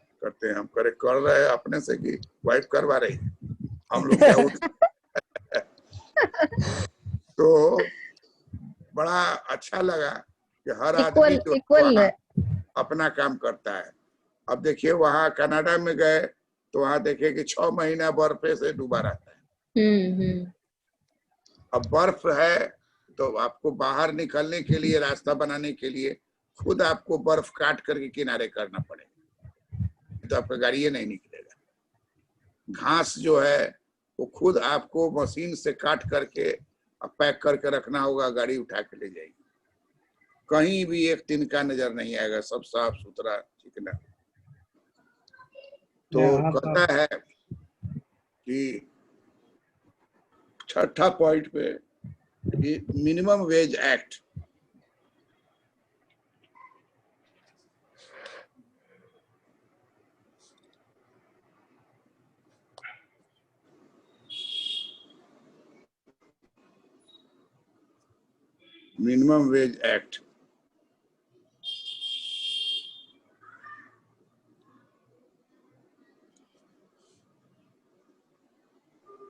हम कर रहे हैं अपने से कि वाइफ करवा रही, हम लोग क्या उठ तो बड़ा अच्छा लगा कि हर आदमी जो वहाँ अपना काम करता है। अब देखिए वहाँ कनाडा में गए तो वहाँ देखे कि 6 महीना बर्फ से डूबा रहता है। अब बर्फ है तो आपको बाहर निकलने के लिए, रास्ता बनाने के लिए खुद आपको बर्फ काट करके किनारे करना पड़ेगा, तो आपका गाड़ी नहीं निकलेगा। घास जो है वो खुद आपको मशीन से काट करके पैक करके रखना होगा, गाड़ी उठा के ले जाएगी। कहीं भी एक तिनका नजर नहीं आएगा, सब साफ सुथरा चिकना। तो कहता है कि छठा पॉइंट पे minimum wage act, minimum wage act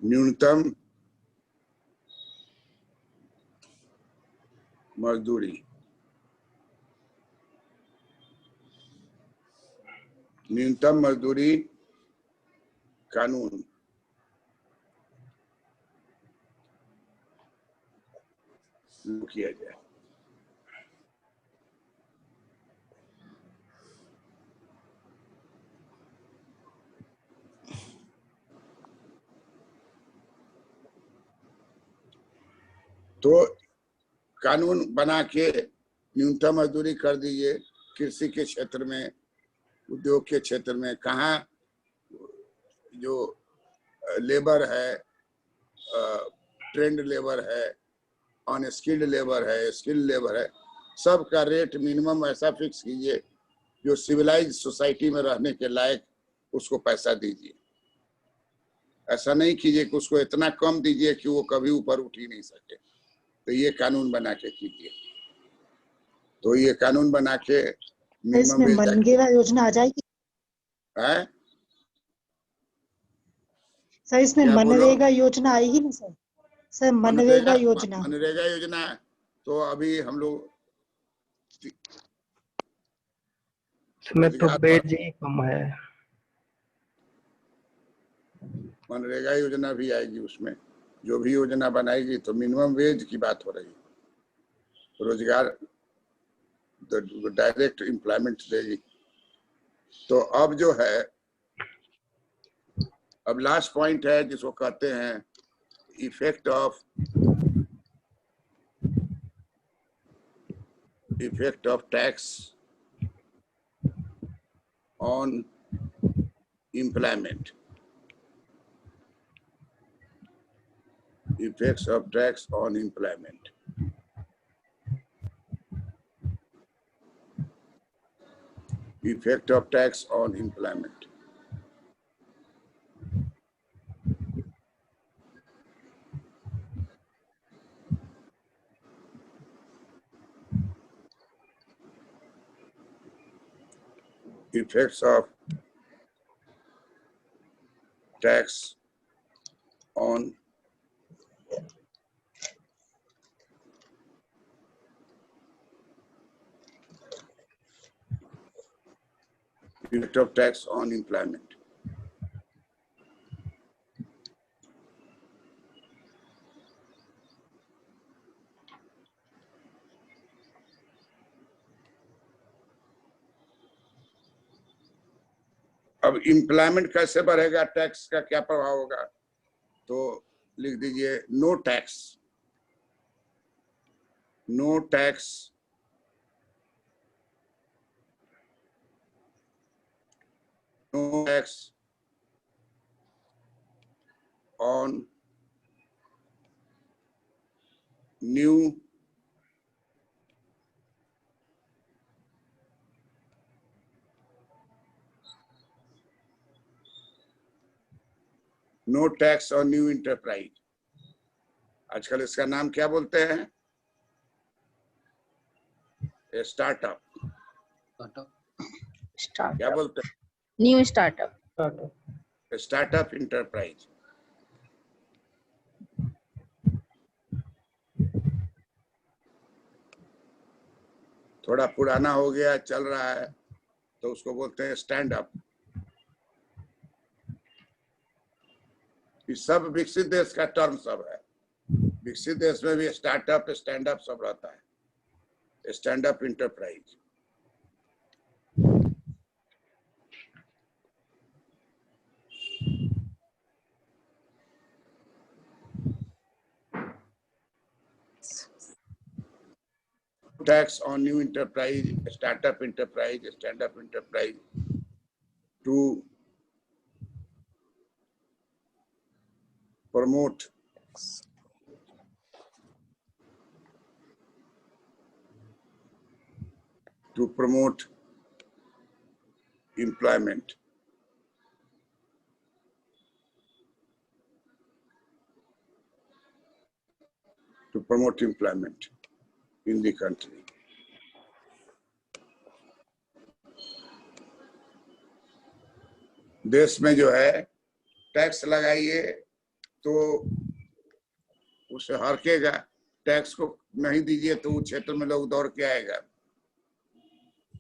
न्यूनतम मजदूरी, न्यूनतम मजदूरी कानून किया जाए। तो कानून बना के न्यूनतम मजदूरी कर दीजिए। कृषि के क्षेत्र में, उद्योग के क्षेत्र में, कहाँ जो लेबर है, ट्रेंड लेबर है, अनस्किल्ड लेबर है, स्किल्ड लेबर है, सबका रेट मिनिमम ऐसा फिक्स कीजिए जो सिविलाइज सोसाइटी में रहने के लायक, उसको पैसा दीजिए। ऐसा नहीं कीजिए कि उसको इतना कम दीजिए कि वो कभी ऊपर उठ ही नहीं सके। तो ये कानून बना के कीजिए। तो ये कानून बना के इसमें मनरेगा योजना आ जाएगी है सर? इसमें मनरेगा योजना आएगी ना सर? सर मनरेगा योजना तो अभी हम लोग इसमें तो बेज ही कम है। मनरेगा योजना भी आएगी, उसमें जो भी योजना बनाएगी तो मिनिमम वेज की बात हो रही है, रोजगार डायरेक्ट एम्प्लॉयमेंट देगी। तो अब जो है, अब लास्ट पॉइंट है जिसको कहते हैं effect of tax on employment, effects of tax on employment. Effect of tax on employment. Effects of tax on Effect of tax on employment. अब एम्प्लॉयमेंट कैसे बढ़ेगा, टैक्स का क्या प्रभाव होगा, तो लिख दीजिए no tax, no tax no tax on new no tax on new enterprise. आजकल इसका नाम क्या बोलते हैं, स्टार्टअप। क्या बोलते हैं, न्यू स्टार्टअप। Startup enterprise. थोड़ा पुराना हो गया, चल रहा है, तो उसको बोलते हैं स्टैंड अप। ये सब विकसित देश का टर्म सब है। विकसित देश में भी स्टार्टअप, स्टैंड अप सब रहता है। Stand up enterprise. Tax on new enterprise, startup enterprise, stand-up enterprise to promote employment. To promote employment in the country. देश में जो है टैक्स लगाइए तो उसे हरकेगा, टैक्स को नहीं दीजिए तो उस क्षेत्र में लोग दौड़ के आएगा।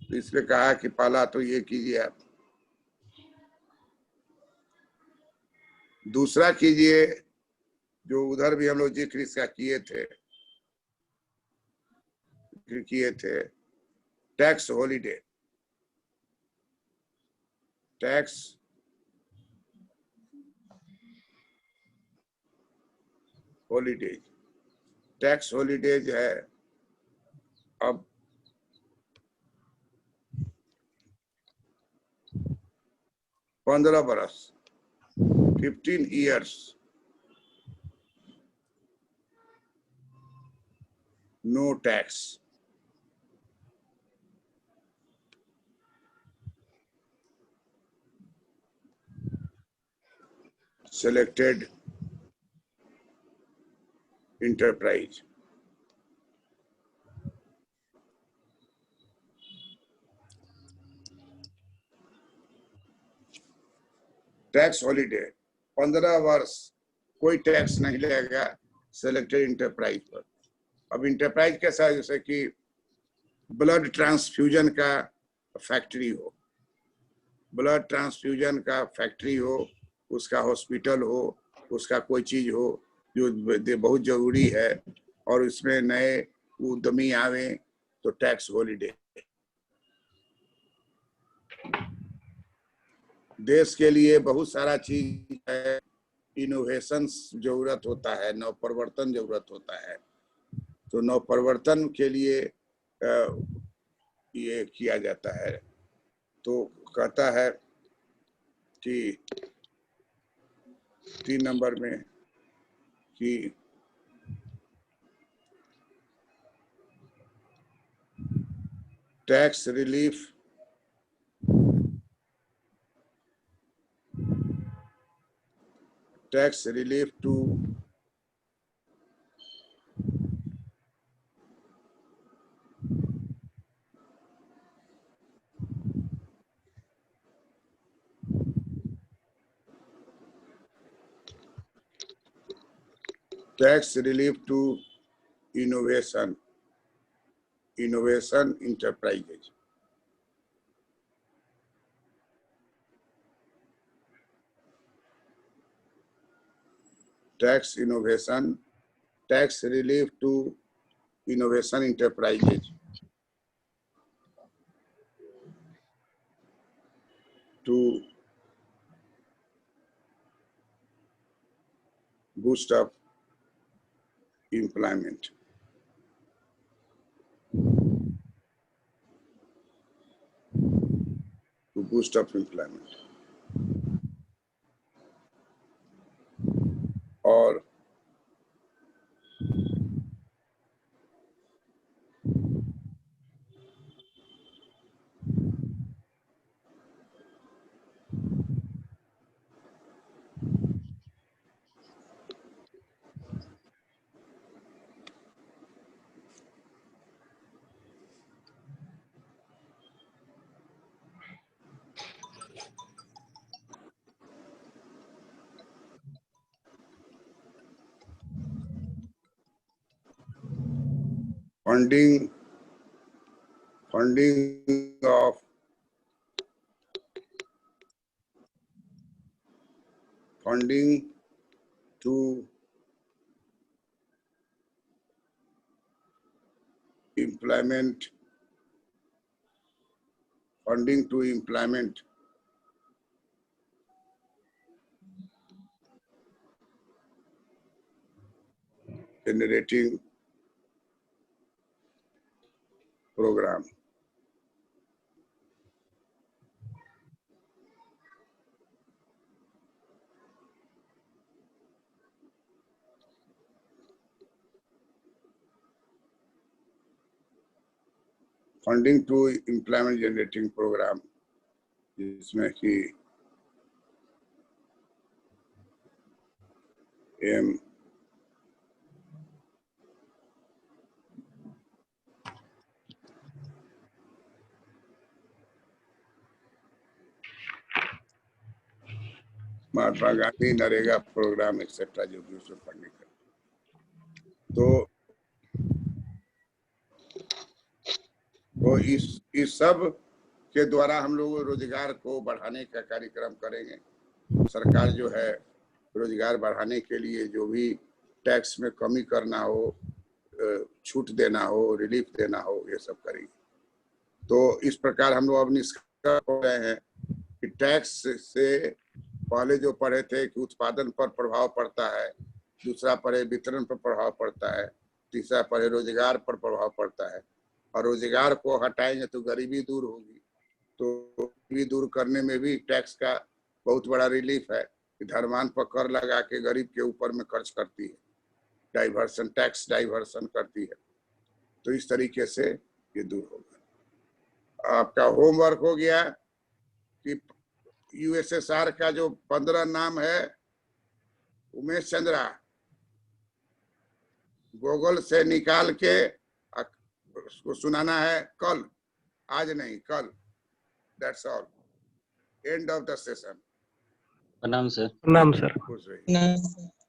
तो इसलिए कहा कि पहला तो ये कीजिए आप, दूसरा कीजिए जो उधर भी हम लोग जिक्र इसका किए थे, tax holiday. Tax holidays, tax holidays है अब 15 बरस, 15 years no tax. Selected enterprise. Tax holiday 15 वर्ष कोई टैक्स नहीं लगेगा सिलेक्टेड इंटरप्राइज पर। अब इंटरप्राइज कैसा है, जैसे कि ब्लड ट्रांसफ्यूजन का फैक्ट्री हो, ब्लड ट्रांसफ्यूजन का फैक्ट्री हो, उसका हॉस्पिटल हो, उसका कोई चीज हो जो बहुत जरूरी है और उसमें नए उद्यमी आवे तो टैक्स हॉलीडे। देश के लिए बहुत सारा चीज है, इनोवेशंस जरूरत होता है, नवप्रवर्तन जरूरत होता है। तो नवप्रवर्तन के लिए ये किया जाता है। तो कहता है कि 3 नंबर में कि tax relief to innovation enterprises। tax innovation, tax relief to innovation enterprises to boost up employment. To boost up employment. और funding of funding to implement generating program. Funding to implement generating program, जिसमें कि M Mahatma Gandhi NREGA programme etcetera जो भी उसमें funding कर, तो इस सब के द्वारा हम लोग रोजगार को बढ़ाने का कार्यक्रम करेंगे। सरकार जो है रोजगार बढ़ाने के लिए जो भी टैक्स में कमी करना हो, छूट देना हो, रिलीफ देना हो, ये सब करेंगे। तो इस प्रकार हम लोग अब निष्कर्ष हो रहे हैं कि टैक्स से पहले जो पढ़े थे कि उत्पादन पर प्रभाव पड़ता है, दूसरा पढ़े वितरण पर प्रभाव पड़ता है, तीसरा पढ़े रोजगार पर प्रभाव पड़ता है, और रोजगार को हटाएंगे तो गरीबी दूर होगी। तो गरीबी दूर करने में भी टैक्स का बहुत बड़ा रिलीफ है कि धनवान पर कर लगा के गरीब के ऊपर में खर्च करती है, डाइवर्सन, टैक्स डाइवर्सन करती है। तो इस तरीके से ये दूर होगा। आपका होमवर्क हो गया कि यूएसएसआर का जो 15 नाम है, उमेश चंद्रा गूगल से निकाल के उसको सुनाना है कल, आज नहीं कल। That's all, end of the session. प्रणाम सर। प्रणाम सर। खुश रहिए।